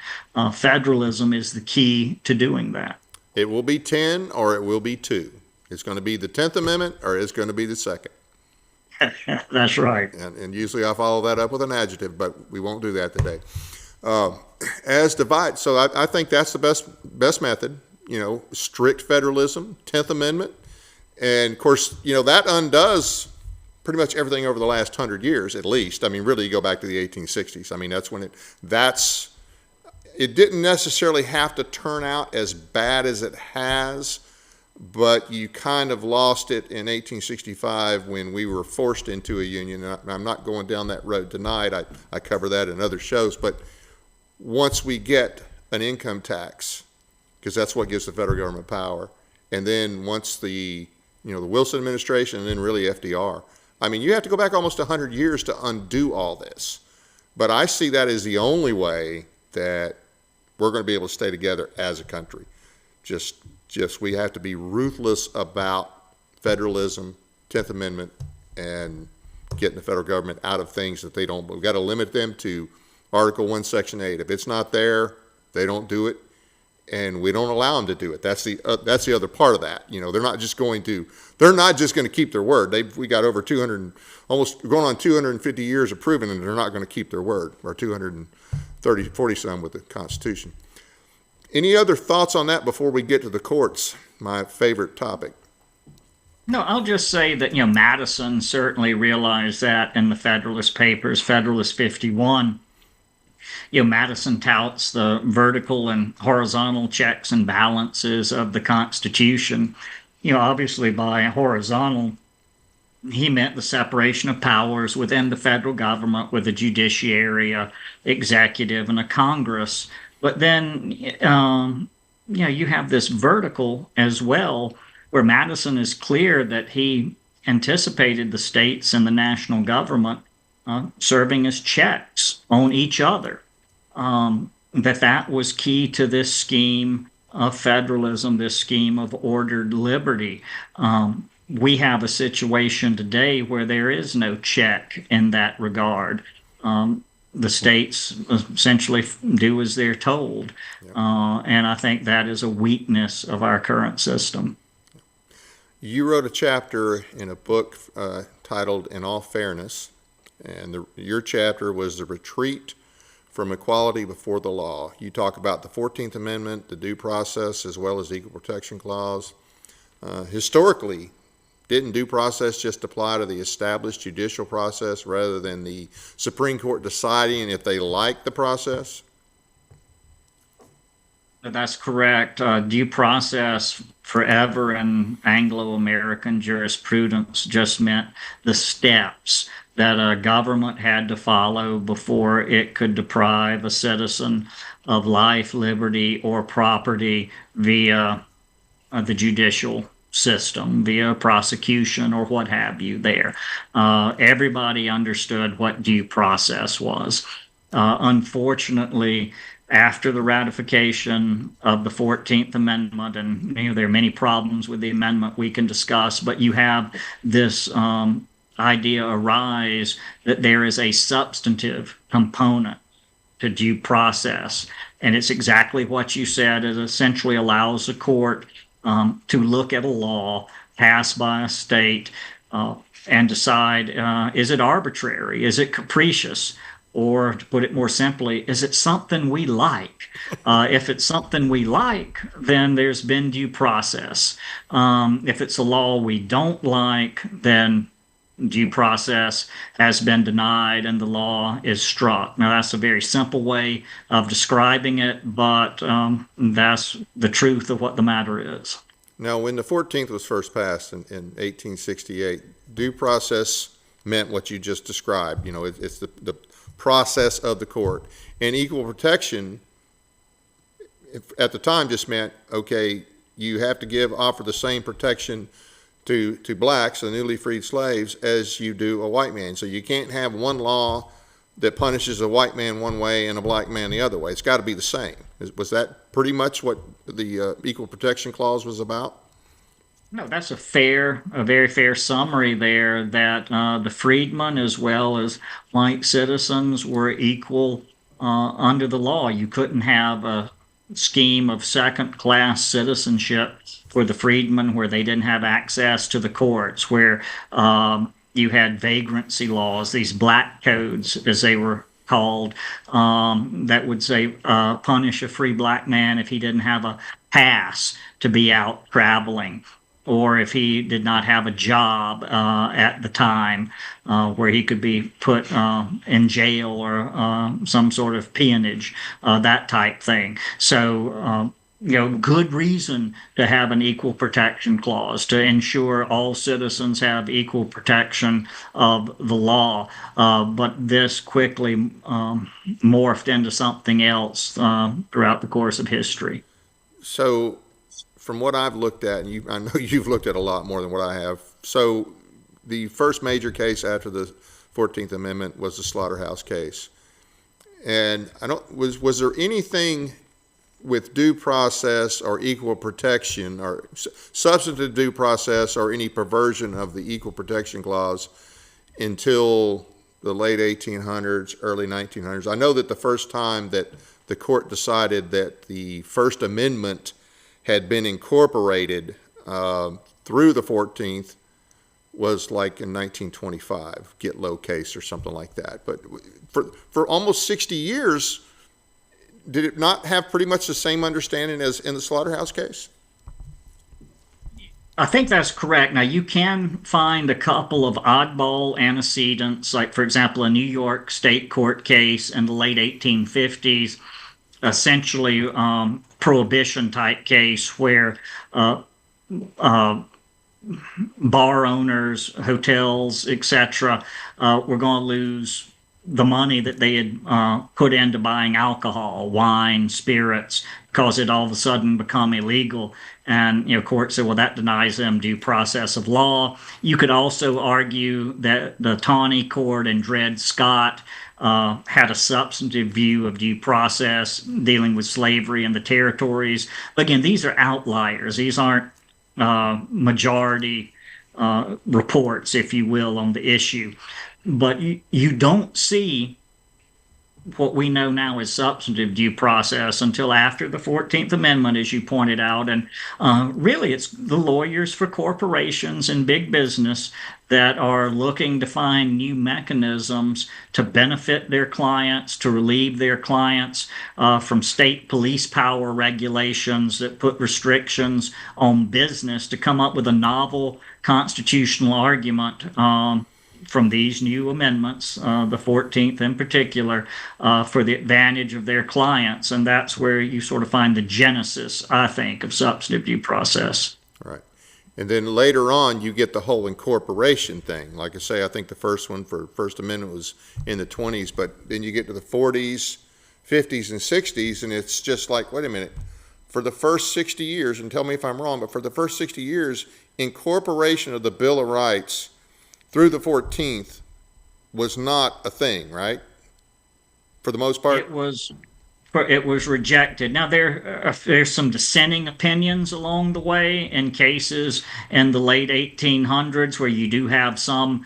federalism is the key to doing that. It will be 10 or it will be 2. It's going to be the 10th Amendment or it's going to be the second. That's right. And usually I follow that up with an adjective, but we won't do that today. As divide, so I think that's the best method. Strict federalism, 10th Amendment, and of course, that undoes pretty much everything over the last 100 years, at least. I mean, really, you go back to the 1860s. I mean, that's when it didn't necessarily have to turn out as bad as it has, but you kind of lost it in 1865 when we were forced into a union. And I'm not going down that road tonight. I cover that in other shows. But once we get an income tax, because that's what gives the federal government power, and then once the Wilson administration and then really FDR, I mean, you have to go back almost 100 years to undo all this. But I see that as the only way that we're going to be able to stay together as a country. Just we have to be ruthless about federalism, 10th Amendment, and getting the federal government out of things that they don't. We've got to limit them to Article 1, Section 8. If it's not there, they don't do it, and we don't allow them to do it. That's the other part of that. They're not just going to keep their word. We got over 200, almost going on 250 years of proving that they're not going to keep their word, or 40 some with the Constitution. Any other thoughts on that before we get to the courts, my favorite topic? No, I'll just say that, Madison certainly realized that in the Federalist Papers, Federalist 51. Madison touts the vertical and horizontal checks and balances of the Constitution. Obviously by horizontal, he meant the separation of powers within the federal government with a judiciary, a executive, and a Congress. But then, you have this vertical as well, where Madison is clear that he anticipated the states and the national government serving as checks on each other. That was key to this scheme of federalism, this scheme of ordered liberty. We have a situation today where there is no check in that regard. The states essentially do as they're told. And I think that is a weakness of our current system. You wrote a chapter in a book titled In All Fairness, and your chapter was The Retreat from Equality Before the Law. You talk about the 14th Amendment, the due process, as well as the Equal Protection Clause. Historically, didn't due process just apply to the established judicial process rather than the Supreme Court deciding if they like the process? That's correct. Due process forever in Anglo-American jurisprudence just meant the steps that a government had to follow before it could deprive a citizen of life, liberty, or property via the judicial system, via prosecution or what have you there. Everybody understood what due process was. Unfortunately, after the ratification of the 14th Amendment, and there are many problems with the amendment we can discuss, but you have this idea arise that there is a substantive component to due process. And it's exactly what you said. It essentially allows the court to look at a law passed by a state and decide, is it arbitrary? Is it capricious? Or to put it more simply, is it something we like? If it's something we like, then there's been due process. If it's a law we don't like, then due process has been denied and the law is struck. Now, that's a very simple way of describing it, but that's the truth of what the matter is. Now, when the 14th was first passed in 1868, due process meant what you just described. It's the process of the court. And equal protection at the time just meant, okay, you have to offer the same protection to blacks, the newly freed slaves, as you do a white man. So you can't have one law that punishes a white man one way and a black man the other way. It's got to be the same. Was that pretty much what the Equal Protection Clause was about? No, that's a very fair summary there, that the freedmen as well as white citizens were equal under the law. You couldn't have a scheme of second-class citizenship for the freedmen where they didn't have access to the courts, where you had vagrancy laws, these black codes, as they were called, that would say punish a free black man if he didn't have a pass to be out traveling, or if he did not have a job at the time where he could be put in jail or some sort of peonage, that type thing. So, good reason to have an equal protection clause to ensure all citizens have equal protection of the law. But this quickly morphed into something else throughout the course of history. So, from what I've looked at, and I know you've looked at a lot more than what I have. So, the first major case after the 14th Amendment was the Slaughterhouse case. And was there anything with due process or equal protection or substantive due process or any perversion of the Equal Protection Clause until the late 1800s, early 1900s? I know that the first time that the court decided that the First Amendment had been incorporated through the 14th was like in 1925, Get Low case or something like that. But for almost 60 years, did it not have pretty much the same understanding as in the Slaughterhouse case? I think that's correct. Now, you can find a couple of oddball antecedents, like, for example, a New York state court case in the late 1850s, essentially prohibition type case where bar owners, hotels, etc., were going to lose the money that they had put into buying alcohol, wine, spirits, because it all of a sudden become illegal. And, court said, well, that denies them due process of law. You could also argue that the Taney Court and Dred Scott had a substantive view of due process dealing with slavery in the territories. But again, these are outliers. These aren't majority reports, if you will, on the issue. But you don't see what we know now as substantive due process until after the 14th Amendment, as you pointed out. And really, it's the lawyers for corporations and big business that are looking to find new mechanisms to benefit their clients, to relieve their clients from state police power regulations that put restrictions on business, to come up with a novel constitutional argument from these new amendments, the 14th in particular, for the advantage of their clients. And that's where you sort of find the genesis, I think, of substantive due process. Right. And then later on, you get the whole incorporation thing. Like I say, I think the first one for First Amendment was in the 20s, but then you get to the 40s, 50s, and 60s, and it's just like, wait a minute, for the first 60 years, and tell me if I'm wrong, but for the first 60 years, incorporation of the Bill of Rights through the 14th was not a thing, right? For the most part? It was rejected. Now, there's some dissenting opinions along the way in cases in the late 1800s where you do have some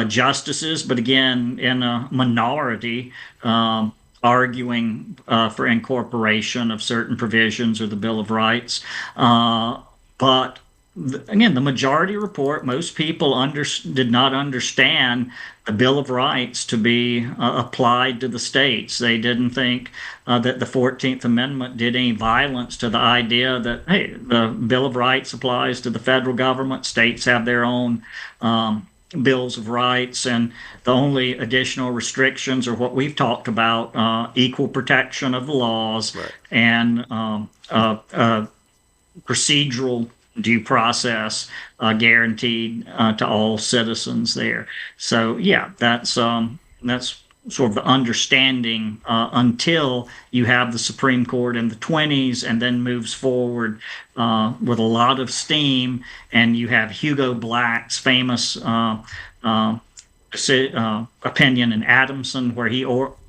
justices, but again, in a minority, arguing for incorporation of certain provisions of the Bill of Rights. But again, the majority report, most people did not understand the Bill of Rights to be applied to the states. They didn't think that the 14th Amendment did any violence to the idea that, hey, the Bill of Rights applies to the federal government. States have their own bills of rights, and the only additional restrictions are what we've talked about: equal protection of the laws Right. and procedural due process guaranteed to all citizens there. So yeah, that's sort of the understanding until you have the Supreme Court in the 20s and then moves forward with a lot of steam, and you have Hugo Black's famous opinion in Adamson, where he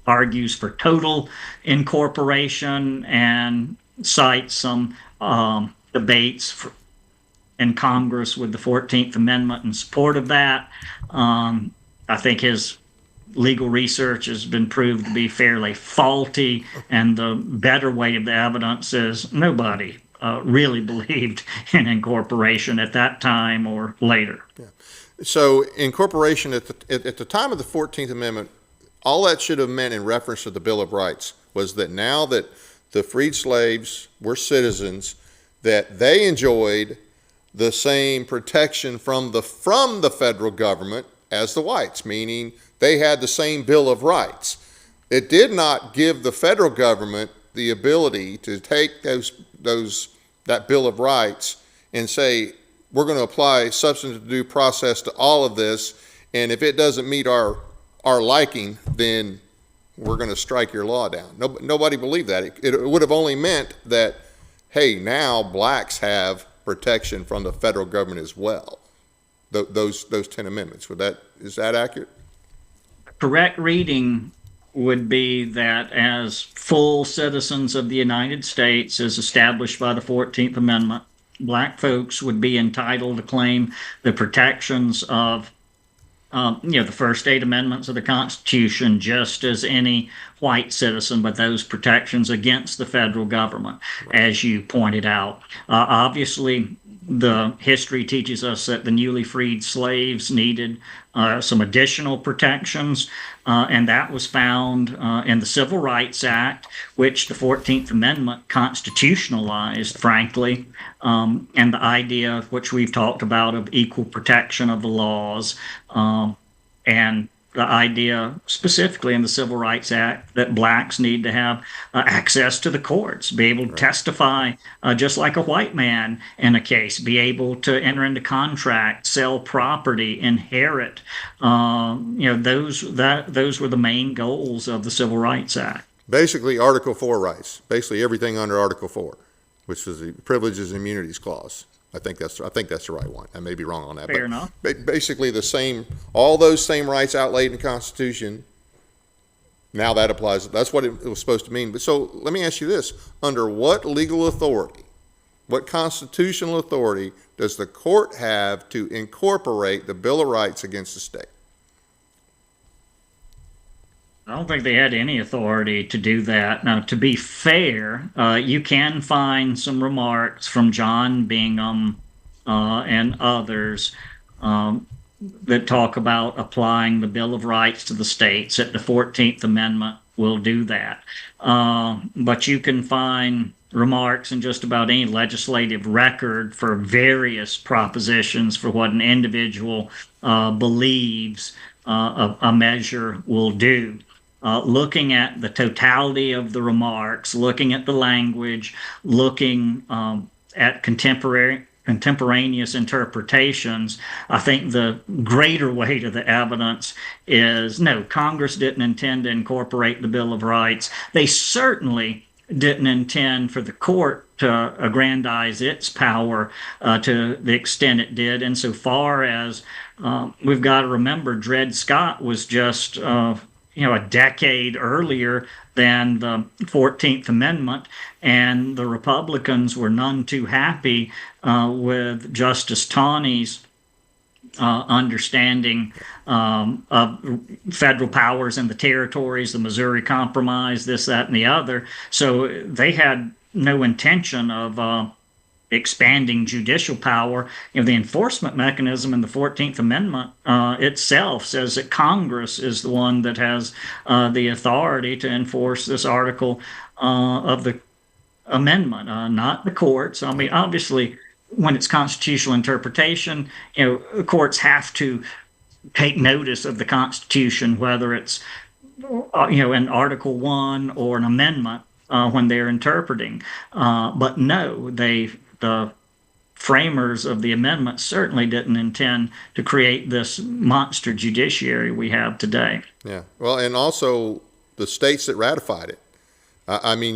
argues for total incorporation and cites some debates in Congress with the 14th Amendment in support of that. I think his legal research has been proved to be fairly faulty, and the better weight of the evidence is nobody really believed in incorporation at that time or later. So incorporation at the time of the 14th Amendment, all that should have meant in reference to the Bill of Rights was that now that the freed slaves were citizens, that they enjoyed the same protection from the federal government as the whites, meaning they had the same Bill of Rights. It did not give the federal government the ability to take that Bill of Rights and say, we're going to apply substantive due process to all of this, and if it doesn't meet our liking, then we're going to strike your law down. Nobody believed that. It would have only meant that, hey, now blacks have protection from the federal government as well. Those 10 amendments. Is that accurate? Correct reading would be that as full citizens of the United States, as established by the 14th Amendment, black folks would be entitled to claim the protections of the first 8 amendments of the Constitution, just as any white citizen, but those protections against the federal government, as you pointed out. Obviously, the history teaches us that the newly freed slaves needed some additional protections, and that was found in the Civil Rights Act, which the 14th Amendment constitutionalized, frankly, and the idea, which we've talked about, of equal protection of the laws, and the idea specifically in the Civil Rights Act that blacks need to have access to the courts, be able to testify just like a white man in a case, be able to enter into contracts, sell property, inherit. Those were the main goals of the Civil Rights Act. Basically, Article 4 rights. Basically, everything under Article 4, which is the Privileges and Immunities Clause. I think that's the right one. I may be wrong on that. Fair enough. Basically, all those same rights outlaid in the Constitution. Now that applies. That's what it was supposed to mean. But so let me ask you this: under what legal authority, what constitutional authority does the court have to incorporate the Bill of Rights against the state? I don't think they had any authority to do that. Now, to be fair, you can find some remarks from John Bingham and others that talk about applying the Bill of Rights to the states, that the 14th Amendment will do that. But you can find remarks in just about any legislative record for various propositions for what an individual believes a measure will do. Looking at the totality of the remarks, looking at the language, looking at contemporaneous interpretations, I think the greater weight of the evidence is no, Congress didn't intend to incorporate the Bill of Rights. They certainly didn't intend for the court to aggrandize its power to the extent it did, insofar as we've got to remember Dred Scott was just a decade earlier than the 14th Amendment, and the Republicans were none too happy with Justice Taney's understanding of federal powers in the territories, the Missouri Compromise, this, that, and the other. So they had no intention of expanding judicial power. The enforcement mechanism in the 14th Amendment itself says that Congress is the one that has the authority to enforce this article of the amendment, not the courts. I mean, obviously, when it's constitutional interpretation, courts have to take notice of the Constitution, whether it's in Article 1 or an amendment when they're interpreting. But no, the framers of the amendment certainly didn't intend to create this monster judiciary we have today. Yeah. Well, and also the states that ratified it. I mean,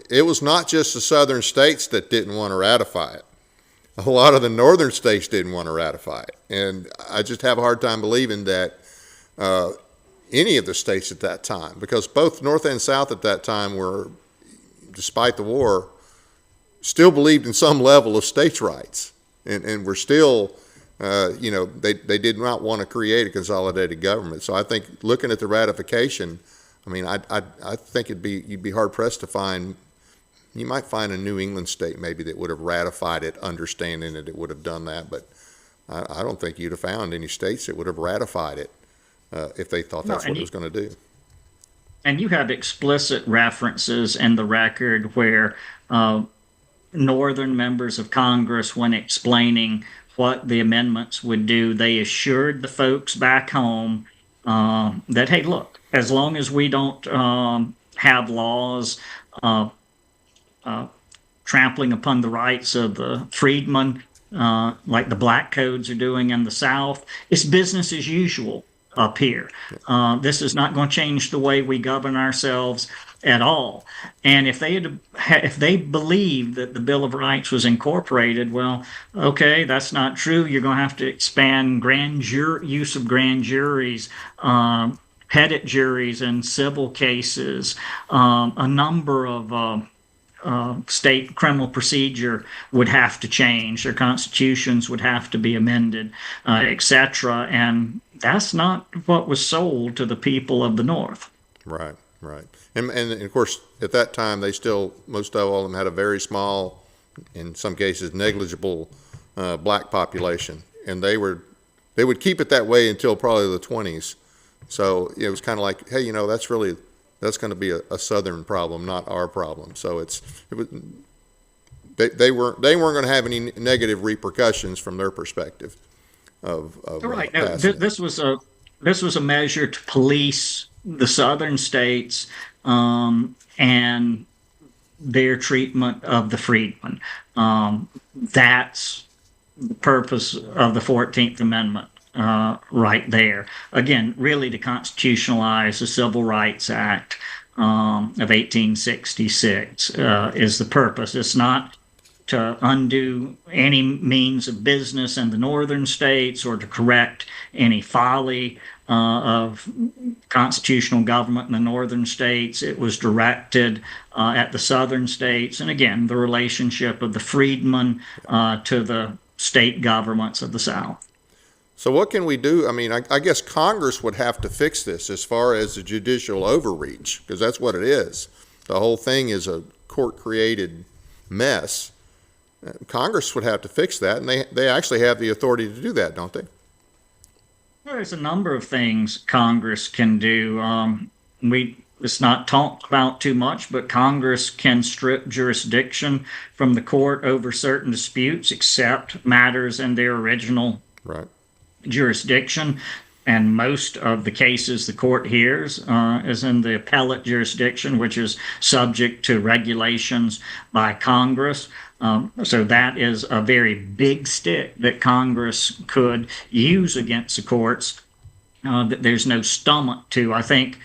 it was not just the southern states that didn't want to ratify it. A lot of the northern states didn't want to ratify it. And I just have a hard time believing that any of the states at that time, because both North and South at that time were, despite the war, still believed in some level of states' rights. And were still, they did not want to create a consolidated government. So I think looking at the ratification, I mean, I think you'd be hard pressed to find. You might find a New England state maybe that would have ratified it, understanding that it would have done that, but I don't think you'd have found any states that would have ratified it if they thought that's what it was going to do. And you have explicit references in the record where Northern members of Congress, when explaining what the amendments would do, they assured the folks back home that, hey, look, as long as we don't have laws trampling upon the rights of the freedmen, like the black codes are doing in the South, it's business as usual up here. This is not going to change the way we govern ourselves at all. And if they believed that the Bill of Rights was incorporated, well, okay, that's not true. You're going to have to expand use of grand juries, petit juries in civil cases, a number of state criminal procedure would have to change. Their constitutions would have to be amended, etc. And that's not what was sold to the people of the North. Right, right. And of course, at that time, most of all of them had a very small, in some cases, negligible black population. And they would keep it that way until probably the 20s. So it was kind of like, hey, that's going to be a Southern problem, not our problem. So they weren't going to have any negative repercussions from their perspective of right. No, this was a measure to police the Southern states and their treatment of the freedmen. That's the purpose of the 14th Amendment. Right there. Again, really to constitutionalize the Civil Rights Act of 1866 is the purpose. It's not to undo any means of business in the northern states or to correct any folly of constitutional government in the northern states. It was directed at the southern states. And again, the relationship of the freedmen to the state governments of the South. So what can we do? I mean, I guess Congress would have to fix this as far as the judicial overreach, because that's what it is. The whole thing is a court-created mess. Congress would have to fix that, and they actually have the authority to do that, don't they? Well, there's a number of things Congress can do. It's not talked about too much, but Congress can strip jurisdiction from the court over certain disputes, except matters in their original jurisdiction. And most of the cases the court hears is in the appellate jurisdiction, which is subject to regulations by Congress. So that is a very big stick that Congress could use against the courts that there's no stomach to. I think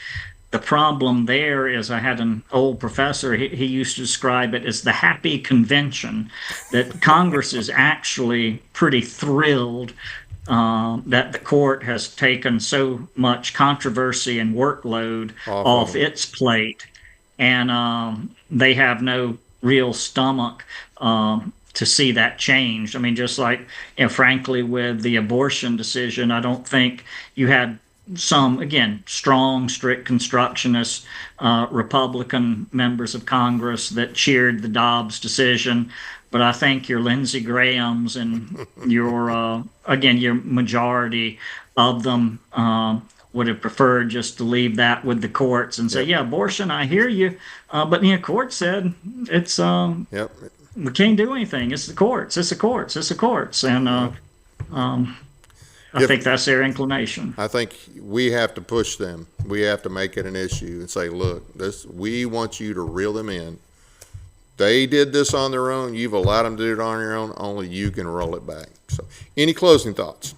the problem there is, I had an old professor, he used to describe it as the happy convention, that Congress is actually pretty thrilled that the court has taken so much controversy and workload off its plate, and they have no real stomach to see that changed. I mean, just like, frankly, with the abortion decision, I don't think you had some, again, strong, strict constructionist Republican members of Congress that cheered the Dobbs decision. But I think your Lindsey Grahams and your majority of them would have preferred just to leave that with the courts and say, yeah, abortion, I hear you. But the court said it's, we can't do anything. It's the courts. It's the courts. It's the courts. And I think that's their inclination. I think we have to push them. We have to make it an issue and say, look, we want you to reel them in. They did this on their own. You've allowed them to do it on your own. Only you can roll it back. So, any closing thoughts?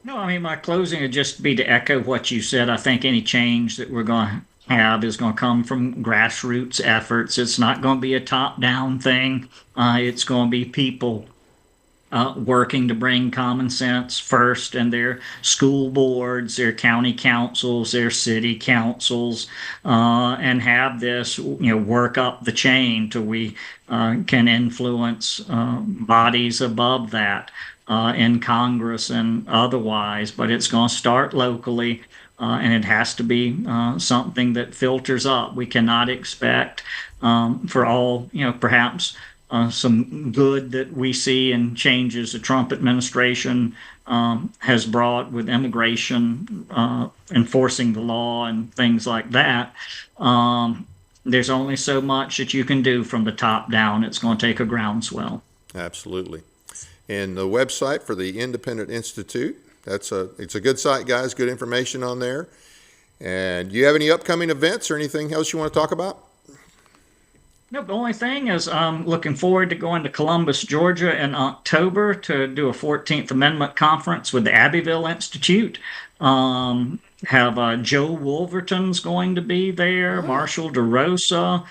No, I mean, my closing would just be to echo what you said. I think any change that we're going to have is going to come from grassroots efforts. It's not going to be a top-down thing. It's going to be people working to bring common sense first in their school boards, their county councils, their city councils, and have this, work up the chain till we can influence bodies above that in Congress and otherwise. But it's going to start locally. And it has to be something that filters up. We cannot expect for all, perhaps some good that we see in changes the Trump administration has brought with immigration, enforcing the law and things like that. There's only so much that you can do from the top down. It's going to take a groundswell. Absolutely. And the website for the Independent Institute, it's a good site, guys. Good information on there. And do you have any upcoming events or anything else you want to talk about? No, the only thing is I'm looking forward to going to Columbus, Georgia in October to do a 14th Amendment conference with the Abbeville Institute. Have Joe Wolverton's going to be there, Marshall DeRosa,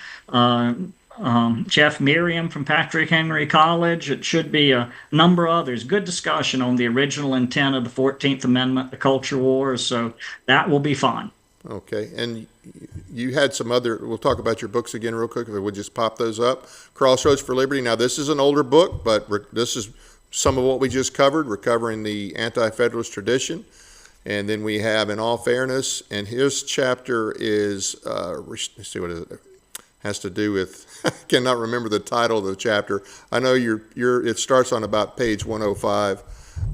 Jeff Merriam from Patrick Henry College. It should be a number of others. Good discussion on the original intent of the 14th Amendment, the culture wars. So that will be fun. Okay. And you had some other, we'll talk about your books again real quick if we'll just pop those up. Crossroads for Liberty. Now, this is an older book, but this is some of what we just covered. We're covering the Anti-Federalist tradition. And then we have In All Fairness, and his chapter is, let's see, what is it? Has to do with, I cannot remember the title of the chapter. I know it starts on about page 105,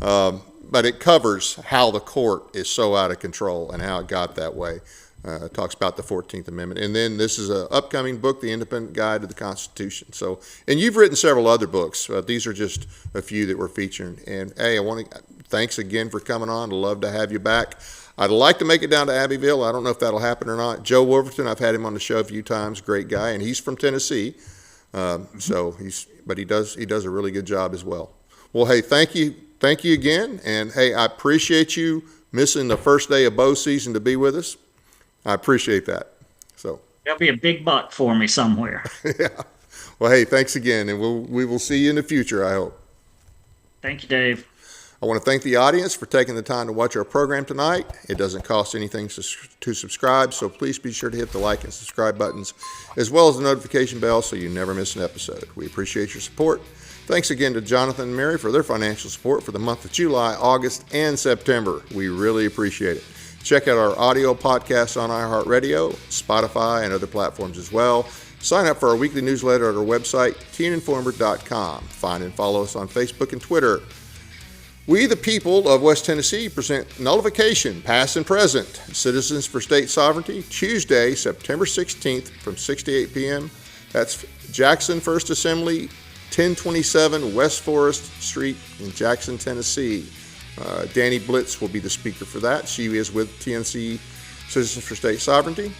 but it covers how the court is so out of control and how it got that way. It talks about the 14th Amendment. And then this is an upcoming book, The Independent Guide to the Constitution. So, and you've written several other books. These are just a few that we're featuring. And hey, thanks again for coming on. I'd love to have you back. I'd like to make it down to Abbeville. I don't know if that'll happen or not. Joe Wolverton, I've had him on the show a few times. Great guy, and he's from Tennessee. But he does a really good job as well. Well, hey, thank you again, and hey, I appreciate you missing the first day of bow season to be with us. I appreciate that. So there'll be a big buck for me somewhere. Yeah. Well, hey, thanks again, and we will see you in the future, I hope. Thank you, Dave. I want to thank the audience for taking the time to watch our program tonight. It doesn't cost anything to subscribe, so please be sure to hit the like and subscribe buttons, as well as the notification bell so you never miss an episode. We appreciate your support. Thanks again to Jonathan and Mary for their financial support for the month of July, August, and September. We really appreciate it. Check out our audio podcasts on iHeartRadio, Spotify, and other platforms as well. Sign up for our weekly newsletter at our website, teeninformer.com. Find and follow us on Facebook and Twitter. We, the people of West Tennessee, present Nullification, Past and Present, Citizens for State Sovereignty, Tuesday, September 16th from 6 to 8 p.m. That's Jackson First Assembly, 1027 West Forest Street in Jackson, Tennessee. Danny Blitz will be the speaker for that. She is with TNC Citizens for State Sovereignty.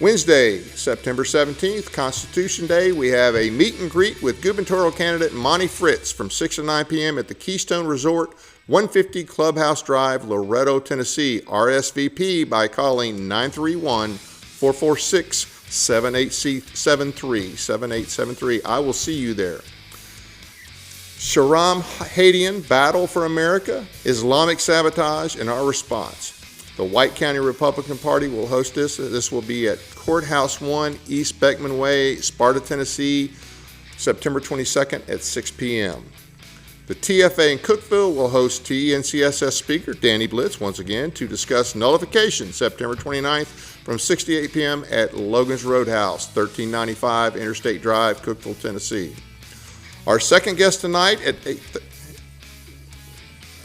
Wednesday, September 17th, Constitution Day, we have a meet and greet with gubernatorial candidate Monty Fritz from 6 to 9 p.m. at the Keystone Resort, 150 Clubhouse Drive, Loretto, Tennessee. RSVP by calling 931-446-7873. I will see you there. Sharam Hadian, Battle for America, Islamic Sabotage, and Our Response. The White County Republican Party will host this. This will be at Courthouse 1, East Beckman Way, Sparta, Tennessee, September 22nd at 6 p.m. The TFA in Cookeville will host TNCSS Speaker Danny Blitz once again to discuss nullification September 29th from 6 to 8 p.m. at Logan's Roadhouse, 1395 Interstate Drive, Cookeville, Tennessee. Our second guest tonight at 8.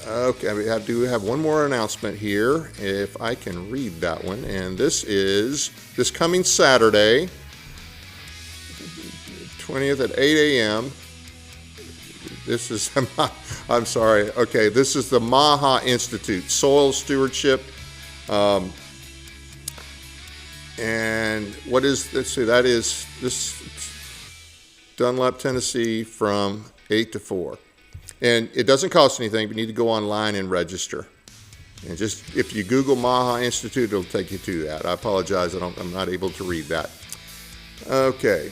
Okay, I do have one more announcement here, if I can read that one. And this is this coming Saturday, 20th at 8 a.m. This is, I'm sorry. Okay, this is the Maha Institute, Soil Stewardship. And what is, let's see, that is this Dunlap, Tennessee from 8 to 4. And it doesn't cost anything, but you need to go online and register. And just, if you Google Maha Institute, it'll take you to that. I apologize, I'm not able to read that. Okay.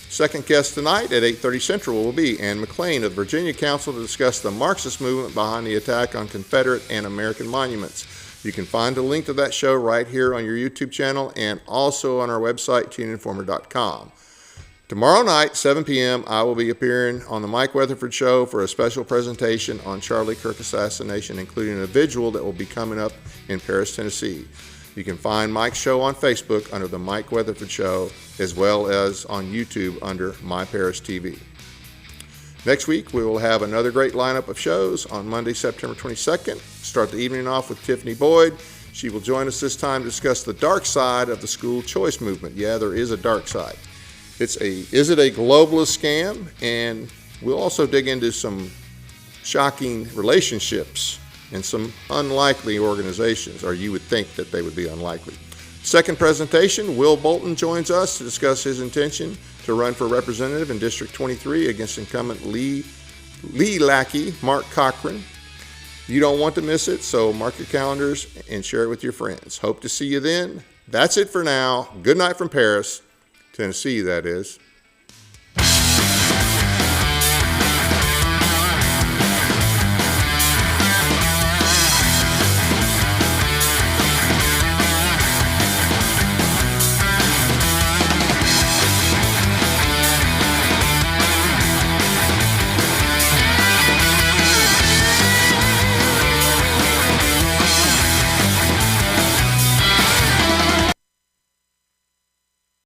Second guest tonight at 8:30 Central will be Ann McLean of the Virginia Council to discuss the Marxist movement behind the attack on Confederate and American monuments. You can find a link to that show right here on your YouTube channel and also on our website, TuneInformer.com. Tomorrow night, 7 p.m., I will be appearing on the Mike Weatherford Show for a special presentation on Charlie Kirk assassination, including a vigil that will be coming up in Paris, Tennessee. You can find Mike's show on Facebook under the Mike Weatherford Show, as well as on YouTube under My Paris TV. Next week, we will have another great lineup of shows on Monday, September 22nd. Start the evening off with Tiffany Boyd. She will join us this time to discuss the dark side of the school choice movement. Yeah, there is a dark side. Is it a globalist scam? And we'll also dig into some shocking relationships and some unlikely organizations, or you would think that they would be unlikely. Second presentation, Will Bolton joins us to discuss his intention to run for representative in District 23 against incumbent Lee lackey Mark Cochran. You don't want to miss it, so mark your calendars and share it with your friends. Hope to see you then. That's it for now. Good night from Paris, Tennessee, that is.